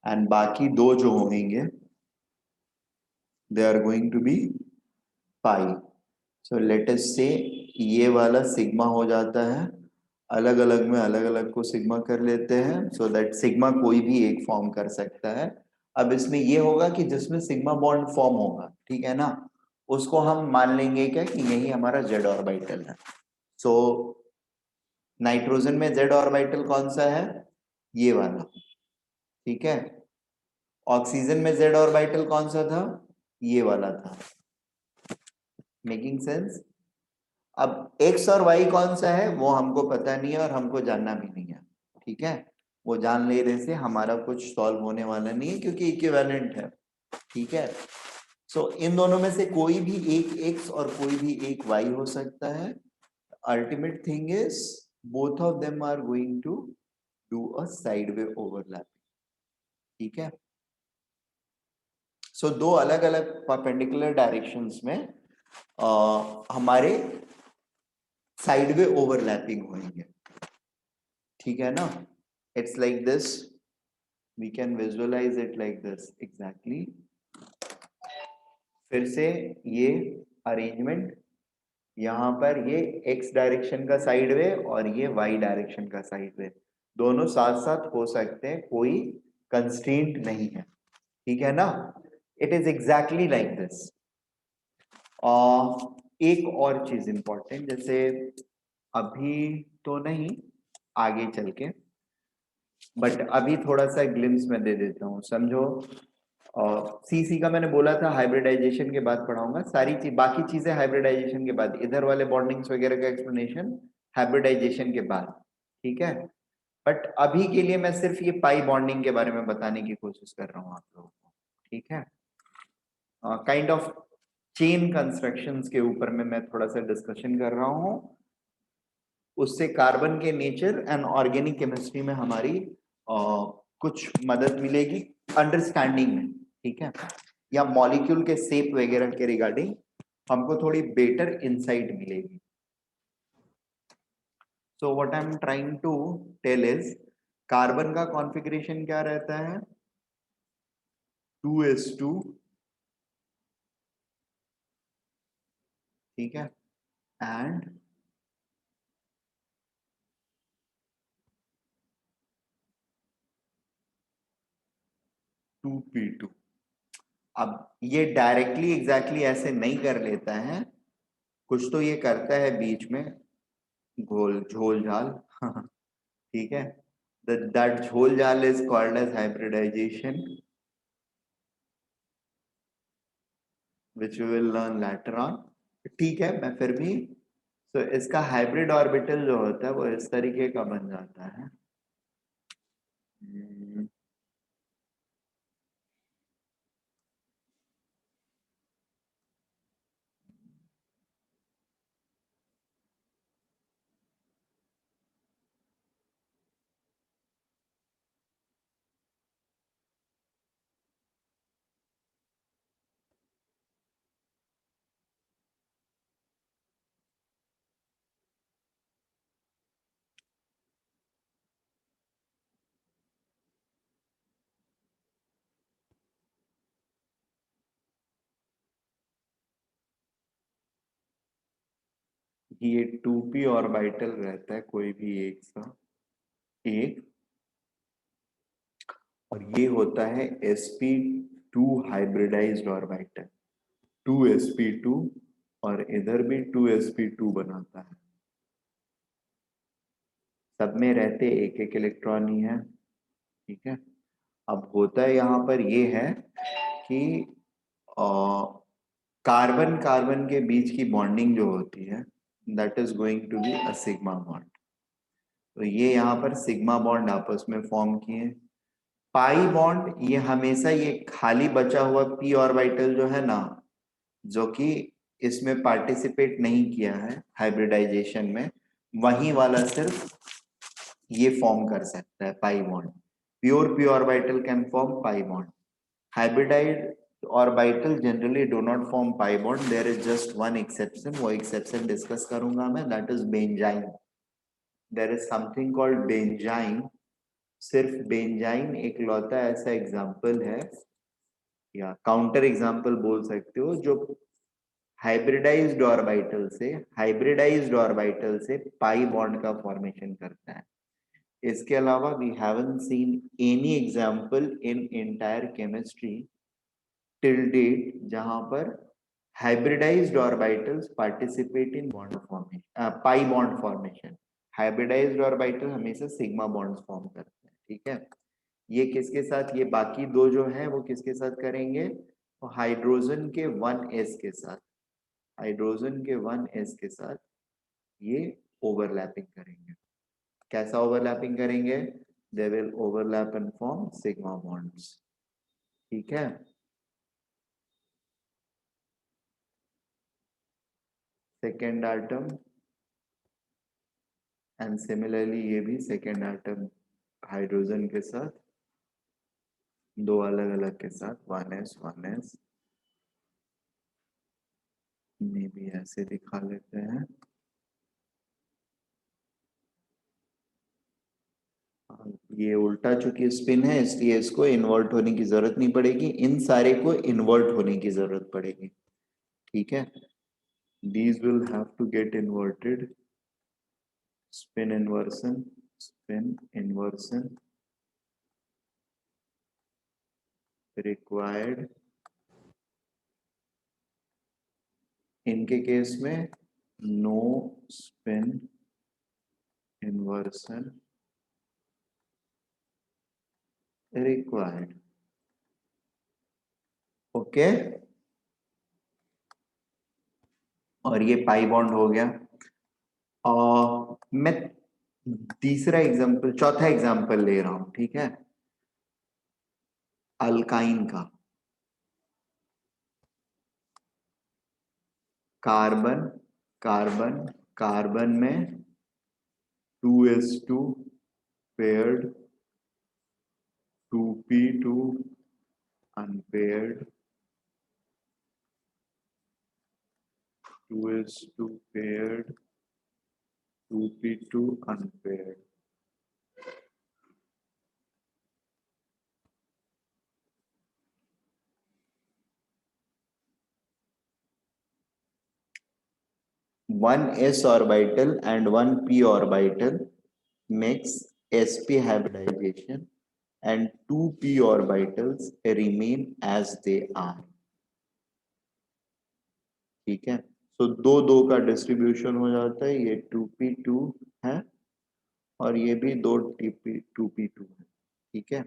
and बाकी दो जो होंगे they are going to be pi. So let us say ये वाला सिग्मा हो जाता है, अलग अलग में अलग अलग को सिग्मा कर लेते हैं, सो दैट सिग्मा कोई भी एक फॉर्म कर सकता है। अब इसमें ये होगा कि जिसमें सिग्मा बॉन्ड फॉर्म होगा, ठीक है ना, उसको हम मान लेंगे क्या कि यही हमारा जेड ऑर्बिटल है। सो नाइट्रोजन में जेड ऑर्बिटल कौन सा है, ये वाला, ठीक है। ऑक्सीजन में जेड ऑर्बिटल कौन सा था, ये वाला था। Making sense. अब एक्स और वाई कौन सा है वो हमको पता नहीं है और हमको जानना भी नहीं है, ठीक है। वो जान लेने से हमारा कुछ सॉल्व होने वाला नहीं है क्योंकि इक्विवेलेंट है, ठीक है। सो इन दोनों में से कोई भी एक एक्स और कोई भी एक वाई हो सकता है। Ultimate thing is both of them are going to do a side way overlap, ठीक है। सो दो अलग अलग परपेंडिकुलर डायरेक्शंस में हमारे साइड वे ओवरलैपिंग होंगे, ठीक है ना। It's like this, we can visualize it like this exactly. फिर से ये अरेंजमेंट, यहाँ पर ये x डायरेक्शन का साइड वे और ये y डायरेक्शन का साइड वे, दोनों साथ साथ हो सकते हैं, कोई कंस्ट्रेंट नहीं है, ठीक है ना। It is exactly like this. एक और चीज इंपॉर्टेंट, जैसे अभी तो नहीं, आगे चल के, बट अभी थोड़ा सा ग्लिम्स में दे देता हूँ, समझो। सी का मैंने बोला था हाइब्रिडाइजेशन के बाद पढ़ाऊंगा, सारी चीज बाकी चीजें हाइब्रिडाइजेशन के बाद, इधर वाले बॉन्डिंग्स वगैरह का एक्सप्लेनेशन हाइब्रिडाइजेशन के बाद, ठीक है। बट अभी के लिए मैं सिर्फ ये पाई बॉन्डिंग के बारे में बताने की कोशिश कर रहा हूँ आप लोगों को, ठीक है। काइंड ऑफ चेन कंस्ट्रक्शंस के ऊपर में मैं थोड़ा सा डिस्कशन कर रहा हूँ, उससे कार्बन के नेचर एंड ऑर्गेनिक केमिस्ट्री में हमारी कुछ मदद मिलेगी अंडरस्टैंडिंग में, ठीक है, या मॉलिक्यूल के शेप वगैरह के रिगार्डिंग हमको थोड़ी बेटर इंसाइट मिलेगी। So what I am trying to tell is, carbon का कॉन्फ़िगरेशन क्या रहता है, 2s2, ठीक है, एंड 2p2। अब ये डायरेक्टली एग्जैक्टली ऐसे नहीं कर लेता है, कुछ तो ये करता है बीच में, घोल झोल झाल ठीक है, that झोल झाल is called as hybridization, which we will learn later on, ठीक है। मैं फिर भी तो इसका हाइब्रिड ऑर्बिटल जो होता है वो इस तरीके का बन जाता है, ये 2p ऑर्बिटल रहता है कोई भी एक सा, एक, और ये होता है sp2 हाइब्रिडाइज्ड ऑर्बिटल, 2sp2, और इधर भी 2sp2 बनाता है, सब में रहते एक एक इलेक्ट्रॉन ही है, ठीक है। अब होता है यहाँ पर ये है कि कार्बन कार्बन के बीच की बॉन्डिंग जो होती है that is going to be a sigma bond, तो ये यहाँ पर सिग्मा बॉन्ड आपस में फॉर्म किए। पाई बॉन्ड ये हमेशा ये खाली बचा हुआ p ऑर्बिटल जो है ना, जो कि इसमें पार्टिसिपेट नहीं किया है हाइब्रिडाइजेशन में, वही वाला सिर्फ ये फॉर्म कर सकता है pi bond. Pure p orbital can form pi bond, hybridized orbital generally do not form pi bond, there is just one exception, वो एक्सेप्शन डिस्कस करूंगा मैं, that is benzene. There is something called benzene, सिर्फ benzene एक लौता ऐसा example है, या counter example बोल सकते हो, जो हाइब्रिडाइज्ड ऑर्बिटल से पाई बॉन्ड का फॉर्मेशन करता है। इसके अलावा we haven't seen any example in entire chemistry till date जहां पर hybridized orbitals participate in bond formation, pi bond formation. Hybridized orbital हमेशा सिग्मा बॉन्ड्स फॉर्म करते हैं, ठीक है। ये किसके साथ, ये बाकी दो जो हैं वो किसके साथ करेंगे, तो हाइड्रोजन के 1s के साथ, हाइड्रोजन के 1s के साथ ये ओवरलैपिंग करेंगे। कैसा ओवरलैपिंग करेंगे, they will overlap and form sigma bonds, ठीक है। सेकेंड आइटम, एंड सिमिलरली ये भी सेकेंड आइटम हाइड्रोजन के साथ, दो अलग अलग के साथ 1s में भी ऐसे दिखा लेते हैं। ये उल्टा चूंकि स्पिन है इसलिए इसको इन्वर्ट होने की जरूरत नहीं पड़ेगी, इन सारे को इन्वर्ट होने की जरूरत पड़ेगी, ठीक है। these will have to get inverted. Spin inversion required. इनके केस में no spin inversion required. Okay, और ये पाई बॉन्ड हो गया। मैं तीसरा एग्जांपल, चौथा एग्जांपल ले रहा हूं, ठीक है, अल्काइन का। कार्बन कार्बन कार्बन में 2s2 paired, 2p2 unpaired, 2s2 paired, 2p2 unpaired. One s orbital and one p orbital makes sp hybridization and two p orbitals remain as they are. ठीक है, तो दो दो का डिस्ट्रीब्यूशन हो जाता है, ये 2p2 है और ये भी दो 2p2 है, ठीक है।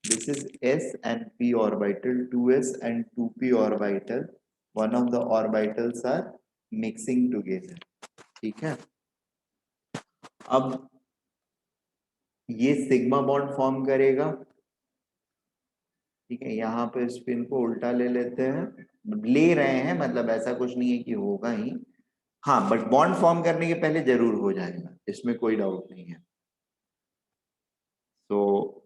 This is s and p orbital, 2s and 2p orbital, one of the orbitals are mixing together, ठीक है। अब ये सिग्मा बॉन्ड फॉर्म करेगा, ठीक है। यहाँ पे स्पिन को उल्टा ले लेते हैं, ले रहे हैं, मतलब ऐसा कुछ नहीं है कि होगा ही, हाँ, बट बॉन्ड फॉर्म करने के पहले जरूर हो जाएगा, इसमें कोई डाउट नहीं है। तो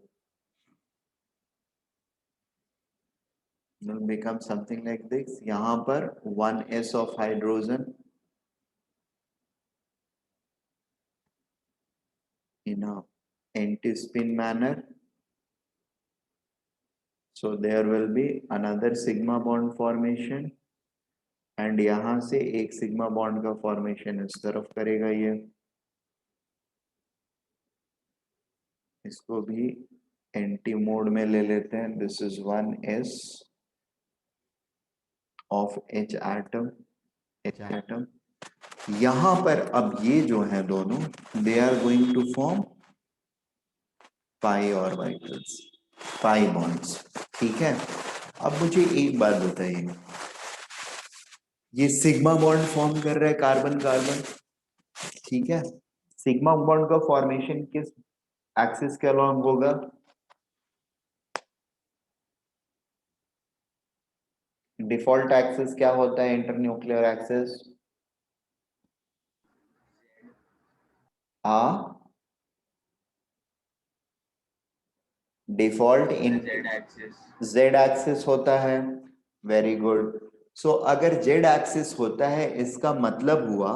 will become something like this. यहाँ पर 1s of hydrogen in a anti-spin manner. So there will be another sigma bond formation, and यहाँ से एक sigma bond का formation इस तरफ करेगा ये, इसको भी एंटी मोड में ले लेते हैं। This is 1s of H atom। यहाँ पर अब ये जो है दोनों, they are going to form pi orbitals, pi bonds, ठीक है। अब मुझे एक बात बताइए, ये सिग्मा बॉन्ड फॉर्म कर रहा है कार्बन कार्बन, ठीक है। सिग्मा बॉन्ड का फॉर्मेशन किस एक्सिस के अलॉन्ग होगा? डिफॉल्ट एक्सिस क्या होता है internuclear axis? Default in Z axis होता है। Very good. सो अगर जेड एक्सिस होता है, इसका मतलब हुआ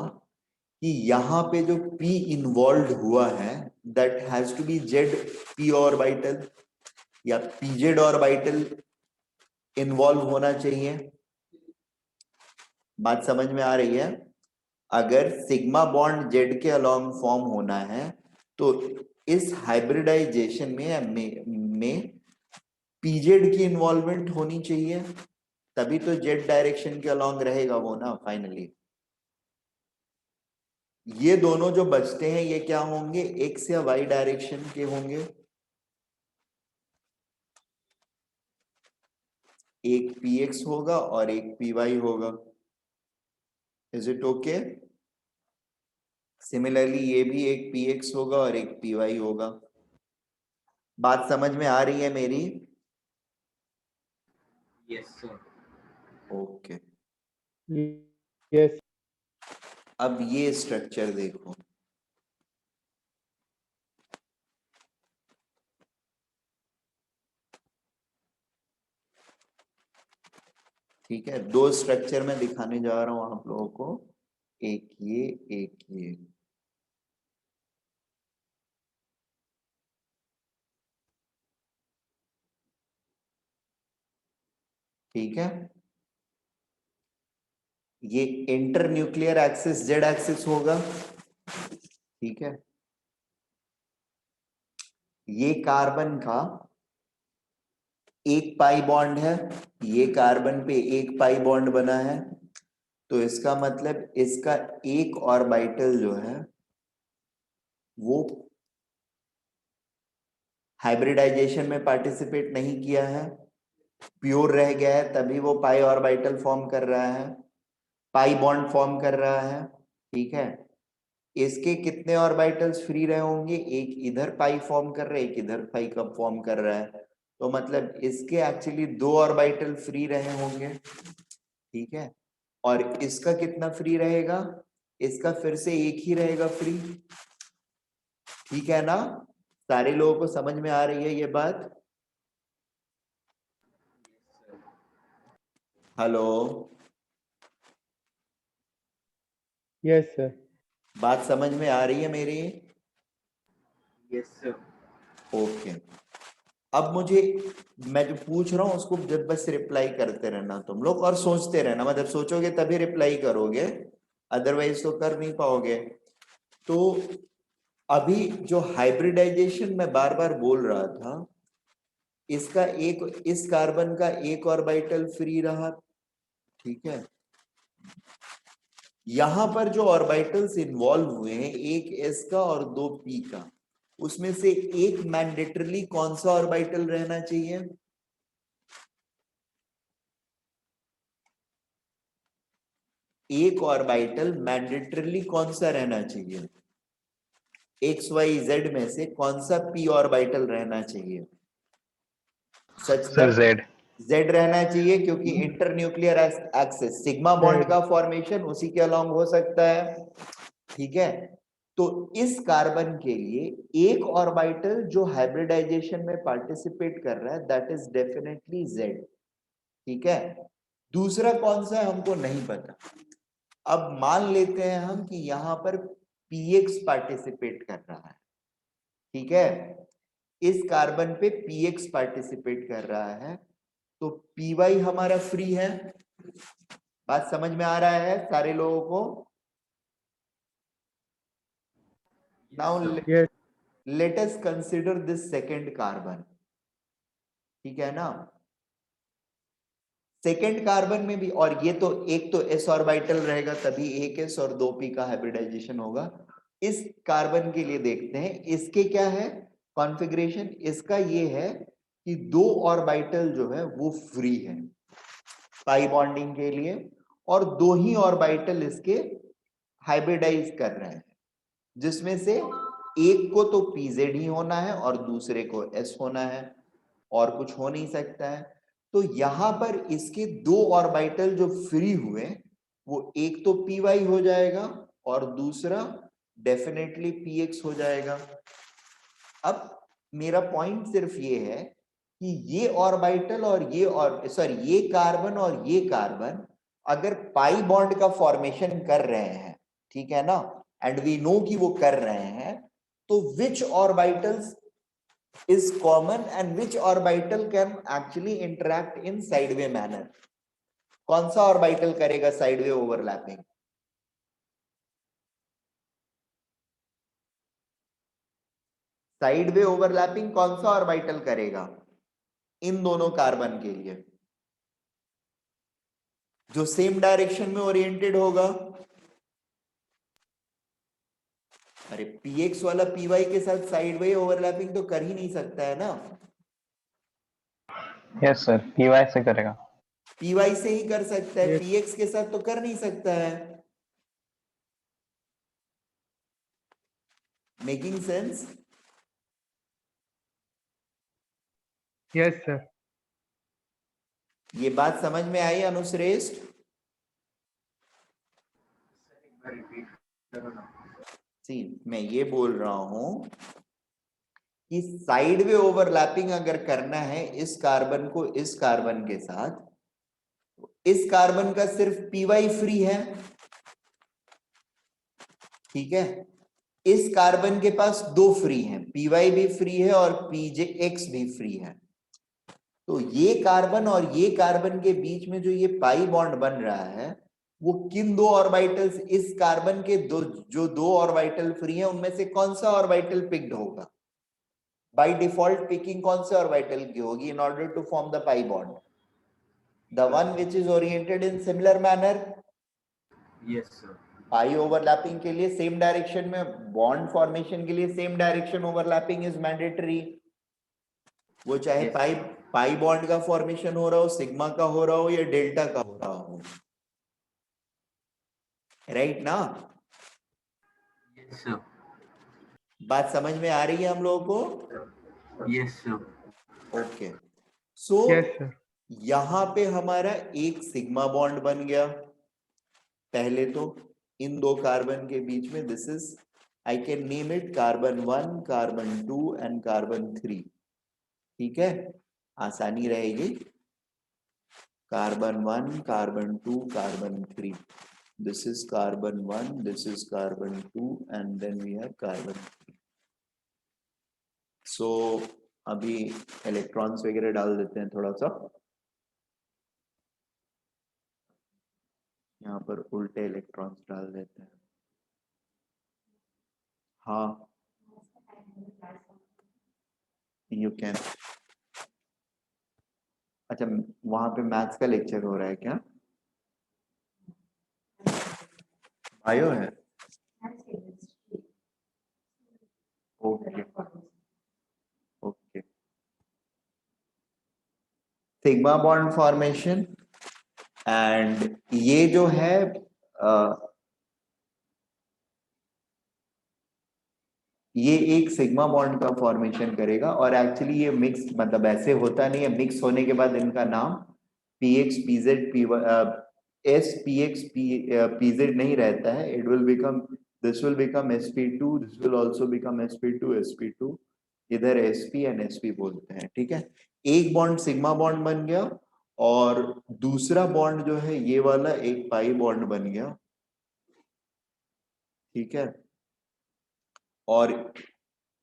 कि यहाँ पे जो p इन्वॉल्व हुआ है, that has to be Z p orbital या pz ऑर्बिटल इन्वॉल्व होना चाहिए। बात समझ में आ रही है? अगर सिग्मा बॉन्ड जेड के अलॉन्ग फॉर्म होना है तो इस हाइब्रिडाइजेशन में पीजेड की इन्वॉल्वमेंट होनी चाहिए, तभी तो जेड डायरेक्शन के अलॉन्ग रहेगा वो ना फाइनली। ये दोनों जो बचते हैं ये क्या होंगे? एक्स या वाई डायरेक्शन के होंगे। एक पी एक्स होगा और एक पी वाई होगा। Is it okay? सिमिलरली ये भी एक पी एक्स होगा और एक पी वाई होगा। बात समझ में आ रही है मेरी? Yes sir. Okay, yes. अब ये स्ट्रक्चर देखो, ठीक है। दो स्ट्रक्चर में दिखाने जा रहा हूं आप लोगों को, एक ये एक ये। ठीक है, ये inter nuclear axis Z axis होगा, ठीक है। ये कार्बन का एक पाई बॉन्ड है, ये कार्बन पे एक पाई बॉन्ड बना है, तो इसका मतलब इसका एक ऑर्बिटल जो है वो हाइब्रिडाइजेशन में पार्टिसिपेट नहीं किया है, प्योर रह गया है, तभी वो पाई ऑर्बिटल फॉर्म कर रहा है, पाई बॉन्ड फॉर्म कर रहा है, ठीक है। इसके कितने ऑर्बिटल्स फ्री रहे होंगे, एक इधर पाई फॉर्म कर रहा है, एक इधर पाई कब फॉर्म कर रहा है, तो मतलब इसके एक्चुअली दो ऑर्बिटल फ्री रहे होंगे, ठीक है। और इसका कितना फ्री रहेगा, इसका फिर से एक ही रहेगा फ्री, ठीक है ना। सारे लोगों को समझ में आ रही है ये बात? Hello, yes sir. बात समझ में आ रही है मेरी? Yes sir. ओके। अब मुझे, मैं जो पूछ रहा हूं उसको जब बस रिप्लाई करते रहना तुम लोग, और सोचते रहना, मतलब सोचोगे तभी रिप्लाई करोगे, अदरवाइज तो कर नहीं पाओगे। तो अभी जो हाइब्रिडाइजेशन मैं बार बार बोल रहा था, इसका एक, इस कार्बन का एक ऑर्बिटल फ्री रहा, ठीक है। यहां पर जो ऑर्बिटल्स इन्वॉल्व हुए हैं, एक एस का और दो पी का, उसमें से एक मैंडेटरली कौन सा ऑर्बिटल रहना चाहिए? एक ऑर्बिटल मैंडेटरली कौन सा रहना चाहिए? एक्स वाई जेड में से कौन सा पी ऑर्बिटल रहना चाहिए? सच सर जेड। जेड रहना चाहिए, क्योंकि inter nuclear axis sigma bond का फॉर्मेशन उसी के अलोंग हो सकता है, ठीक है। तो इस कार्बन के लिए एक ऑर्बिटल जो हाइब्रिडाइजेशन में पार्टिसिपेट कर रहा है, दैट इज डेफिनेटली जेड, ठीक है। दूसरा कौन सा है हमको नहीं पता। अब मान लेते हैं हम कि यहां पर पीएक्स पार्टिसिपेट कर रहा है, ठीक है। इस कार्बन पे पीएक्स पार्टिसिपेट कर रहा है, तो पीवाई हमारा फ्री है। बात समझ में आ रहा है सारे लोगों को? Now yes let us consider this second carbon, ठीक है ना। सेकेंड कार्बन में भी, और ये तो एक तो एस ऑर्बिटल रहेगा, तभी एक एस और दो पी का हाइब्रिडाइजेशन होगा। इस कार्बन के लिए देखते हैं, इसके क्या है कॉन्फ़िगरेशन। इसका ये है कि दो ऑर्बिटल जो है वो फ्री है पाई बॉन्डिंग के लिए, और दो ही ऑर्बिटल इसके हाइब्रिडाइज कर रहे हैं, जिसमें से एक को तो पीजेड ही होना है और दूसरे को एस होना है, और कुछ हो नहीं सकता है। तो यहां पर इसके दो ऑर्बिटल जो फ्री हुए, वो एक तो पी वाई हो जाएगा और दूसरा डेफिनेटली पी एक्स हो जाएगा। अब मेरा पॉइंट सिर्फ ये है कि ये ऑर्बिटल और ये, और सॉरी, ये कार्बन और ये कार्बन अगर पाई बॉन्ड का फॉर्मेशन कर रहे हैं, ठीक है ना, एंड वी नो कि वो कर रहे हैं, तो विच orbitals is common and which orbital can actually interact in sideway manner? कौन सा ऑर्बिटल करेगा साइडवे ओवरलैपिंग? साइडवे ओवरलैपिंग कौन सा ऑर्बिटल करेगा इन दोनों कार्बन के लिए, जो सेम डायरेक्शन में ओरिएंटेड होगा? अरे px वाला py के साथ साइडवे ओवरलैपिंग तो कर ही नहीं सकता है ना। यस सर, पीवाई से करेगा। py से ही कर सकता है, Yes. px के साथ तो कर नहीं सकता है। Making sense? Yes sir. ये बात समझ में आई अनुश्रेष्ठ? रिपीट करो ना। सी, मैं ये बोल रहा हूं कि साइडवे ओवरलैपिंग अगर करना है इस कार्बन को इस कार्बन के साथ, इस कार्बन का सिर्फ पीवाई फ्री है, ठीक है। इस कार्बन के पास दो फ्री हैं, पीवाई भी फ्री है और पीजे एक्स भी फ्री है। तो ये कार्बन और ये कार्बन के बीच में जो ये पाई बॉन्ड बन रहा है, वो किन दो ऑर्बिटल्स, इस कार्बन के जो दो ऑर्बिटल फ्री हैं उनमें से कौन सा ऑर्बिटल पिक्ड होगा? बाय डिफॉल्ट पिकिंग कौन से ऑर्बिटल की होगी in order to form the pi bond? The one which is oriented in similar manner. Yes, sir. Pi overlapping के लिए सेम डायरेक्शन में, बॉन्ड फॉर्मेशन के लिए same direction overlapping is mandatory. वो चाहे Yes. पाई बॉन्ड का formation हो रहा हो, सिग्मा का हो रहा हो या डेल्टा का हो रहा हो, राइट ना? Yes, sir. बात समझ में आ रही है हम लोगों को? Yes, sir. Okay, so yes sir. यहां पे हमारा एक सिग्मा बॉन्ड बन गया पहले तो इन दो कार्बन के बीच में। This is, I can name it carbon 1, carbon 2 and carbon 3। ठीक है, आसानी रहेगी। Carbon 1, carbon 2, carbon 3। This is carbon 1, this is carbon 2 and then we have carbon 3। So अभी इलेक्ट्रॉन्स वगैरह डाल देते हैं थोड़ा सा। यहाँ पर उल्टे इलेक्ट्रॉन्स डाल देते हैं। हाँ, यू कैन। अच्छा, वहां पे मैथ्स का लेक्चर हो रहा है क्या? बायो है? Okay okay. Sigma bond formation, and ये जो है ये एक सिग्मा बॉन्ड का फॉर्मेशन करेगा। और एक्चुअली ये मिक्स, मतलब ऐसे होता नहीं है, मिक्स होने के बाद इनका नाम px pz s px pz नहीं रहता है। It will become, this will become sp2, this will also become sp2 इधर sp एंड sp बोलते हैं। ठीक है, एक बॉन्ड सिग्मा बॉन्ड बन गया और दूसरा बॉन्ड जो है ये वाला एक पाई बॉन्ड बन गया। ठीक है, और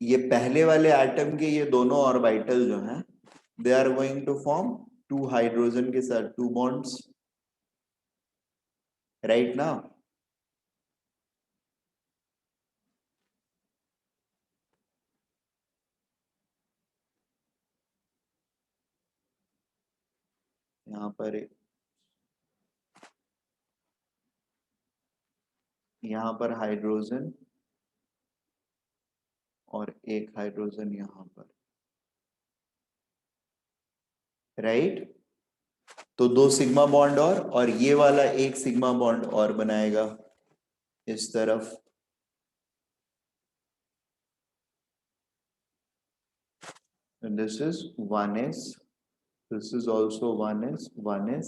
ये पहले वाले एटम के ये दोनों ऑर्बिटल जो हैं, they are going to form two hydrogen के साथ टू बॉन्ड्स, राइट ना? यहाँ पर हाइड्रोजन और एक हाइड्रोजन यहाँ पर, राइट? तो दो सिग्मा बॉन्ड और ये वाला एक सिग्मा बॉन्ड और बनाएगा इस तरफ। And this is 1s, this is also 1s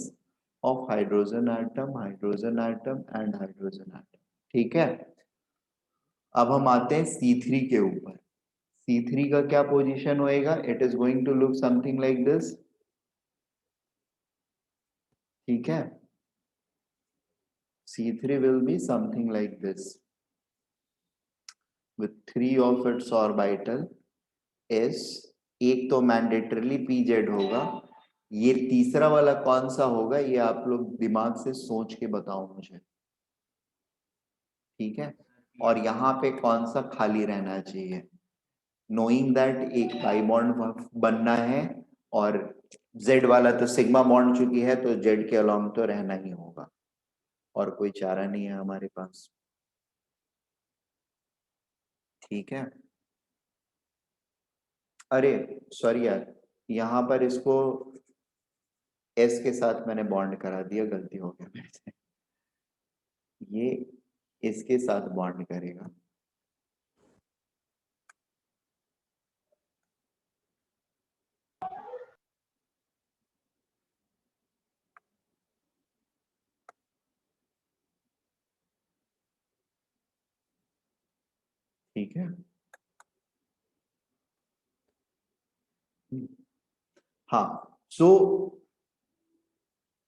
of hydrogen atom and hydrogen atom। ठीक है, अब हम आते हैं C3 के ऊपर। C3 का क्या पोजीशन होएगा? It is going to look something like this. ठीक है, C3 will be something like this with 3 of its orbital s। एक तो मैंडेटरली pz होगा, ये तीसरा वाला कौन सा होगा ये आप लोग दिमाग से सोच के बताओ मुझे। ठीक है, और यहाँ पे कौन सा खाली रहना चाहिए? नोइंग दैट एक पाई बॉन्ड बनना है और z वाला तो सिग्मा बॉन्ड चुकी है, तो z के अलोंग तो रहना ही होगा और कोई चारा नहीं है हमारे पास। ठीक है, अरे सॉरी यार, यहाँ पर इसको s के साथ मैंने बॉन्ड करा दिया, गलती हो गया मेरे से। ये इसके साथ बॉन्ड करेगा। ठीक है, हाँ, सो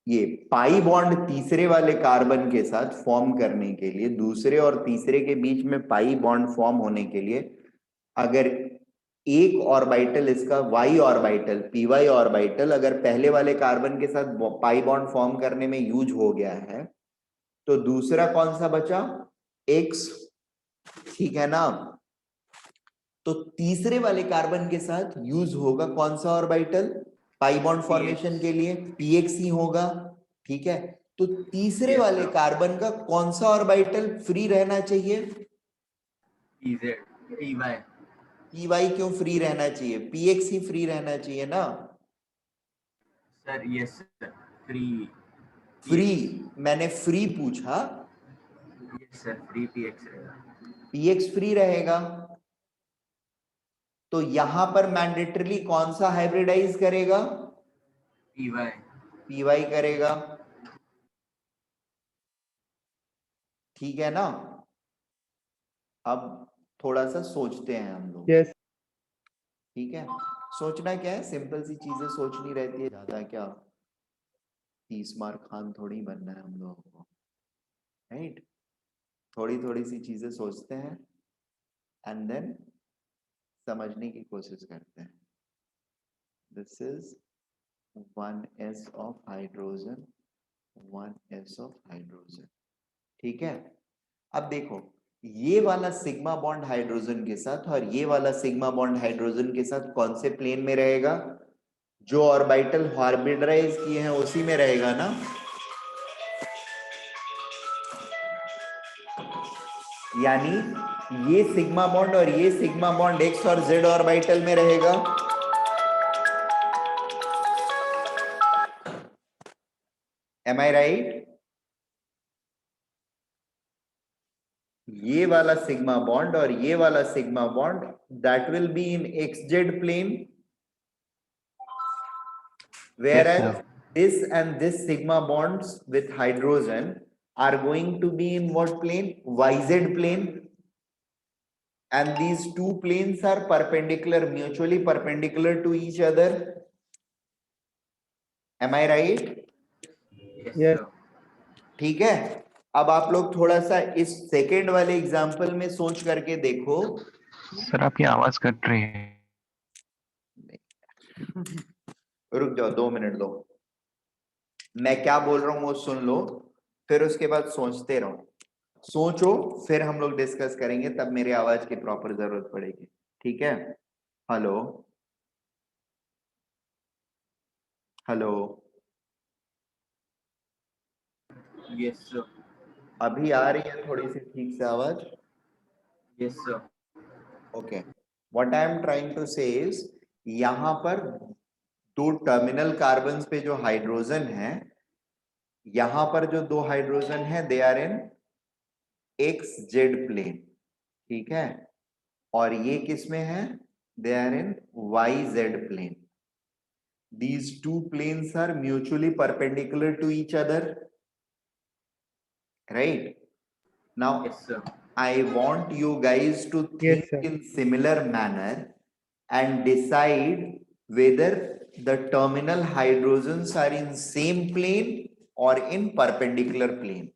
ये पाई बॉन्ड तीसरे वाले कार्बन के साथ फॉर्म करने के लिए, दूसरे और तीसरे के बीच में पाई बॉन्ड फॉर्म होने के लिए, अगर एक ऑर्बिटल इसका y ऑर्बिटल py ऑर्बिटल अगर पहले वाले कार्बन के साथ पाई बॉन्ड फॉर्म करने में यूज हो गया है, तो दूसरा कौन सा बचा? X, ठीक है ना? तो तीसरे वाले कार्बन के साथ यूज होगा कौन सा ऑर्बिटल पाई बॉन्ड फॉर्मेशन के लिए? px ही होगा, ठीक है? तो तीसरे Yes, वाले sir. कार्बन का कौन सा ऑर्बिटल फ्री रहना चाहिए? PZ, PY. py क्यों फ्री रहना चाहिए? px ही फ्री रहना चाहिए ना? Sir, yes, sir. Free. Free, मैंने फ्री पूछा, Yes, sir. Free PX रहेगा. px फ्री रहेगा। तो यहां पर मैंडेटरीली कौन सा हाइब्रिडाइज करेगा? PY. py करेगा, ठीक है ना? अब थोड़ा सा सोचते हैं हम लोग, यस ठीक है? सोचना क्या है, सिंपल सी चीजें सोचनी रहती है, ज्यादा क्या 30 मार्क खान थोड़ी बनना है हम लोगों को, राइट? थोड़ी थोड़ी सी चीजें सोचते हैं एंड देन समझने की कोशिश करते हैं। This is 1s of hydrogen, 1s of hydrogen, ठीक है? अब देखो, ये वाला सिग्मा बॉन्ड हाइड्रोजन के साथ और ये वाला सिग्मा बॉन्ड हाइड्रोजन के साथ कौन से प्लेन में रहेगा? जो ऑर्बिटल हाइब्रिडाइज किए हैं उसी में रहेगा ना? यानी ये सिग्मा बॉन्ड और ये सिग्मा बॉन्ड एक्स और जेड ऑर्बिटल में रहेगा। Am I right? ये वाला सिग्मा बॉन्ड और ये वाला sigma bond that will be in X Z plane, whereas sir. this and this sigma bonds with hydrogen are going to be in what plane? YZ plane, and these two planes are perpendicular, mutually perpendicular to each other. Am I right? Yes, Yes. sir. ठीक है, अब आप लोग थोड़ा सा इस second वाले example में सोच करके देखो। सर आपकी आवाज कट रही है। रुक जाओ, 2 मिनट दो, मैं क्या बोल रहा हूं वो सुन लो, फिर उसके बाद सोचते रहो। सोचो, फिर हम लोग डिस्कस करेंगे, तब मेरी आवाज की प्रॉपर जरूरत पड़ेगी, ठीक है? Hello hello, Yes, sir. अभी आ रही है थोड़ी सी ठीक से आवाज? Yes, sir. Okay, what I am trying to say is, यहां पर दो टर्मिनल कार्बन पे जो हाइड्रोजन है, यहां पर जो दो हाइड्रोजन है they are in X Z plane, ठीक है? और ये किस में है? They are in Y Z plane. These two planes are mutually perpendicular to each other, right? Now Yes, sir. I want you guys to Yes, think sir. in similar manner and decide whether the terminal hydrogens are in same plane or in perpendicular plane.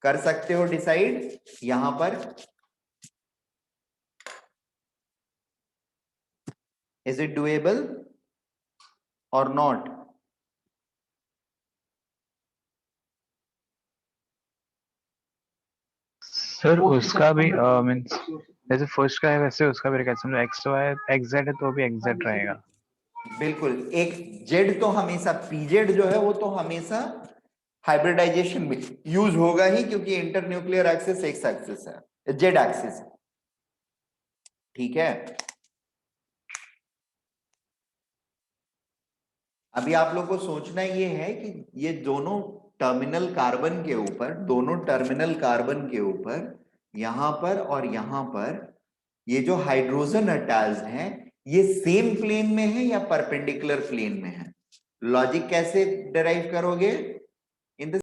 कर सकते हो decide यहां पर? Is it doable or not? Sir उसका भी means जैसे first का है वैसे उसका भी रहेगा। समझो एक्स वाई एक्स जेड है तो भी एक्स जेड रहेगा। बिल्कुल, एक जेड तो हमेशा, पीजेड जो है वो तो हमेशा हाइब्रिडाइजेशन में यूज होगा ही, क्योंकि इंटरन्यूक्लियर एक्सिस एक्स एक्सिस है, जेड एक्सिस है, ठीक है? अभी आप लोग को सोचना ये है कि ये दोनों टर्मिनल कार्बन के ऊपर, दोनों टर्मिनल कार्बन के ऊपर, यहां पर और यहां पर ये जो हाइड्रोजन अटैच्ड है, ये सेम प्लेन में है या परपेंडिकुलर प्लेन में है? लॉजिक कैसे डिराइव करोगे? In the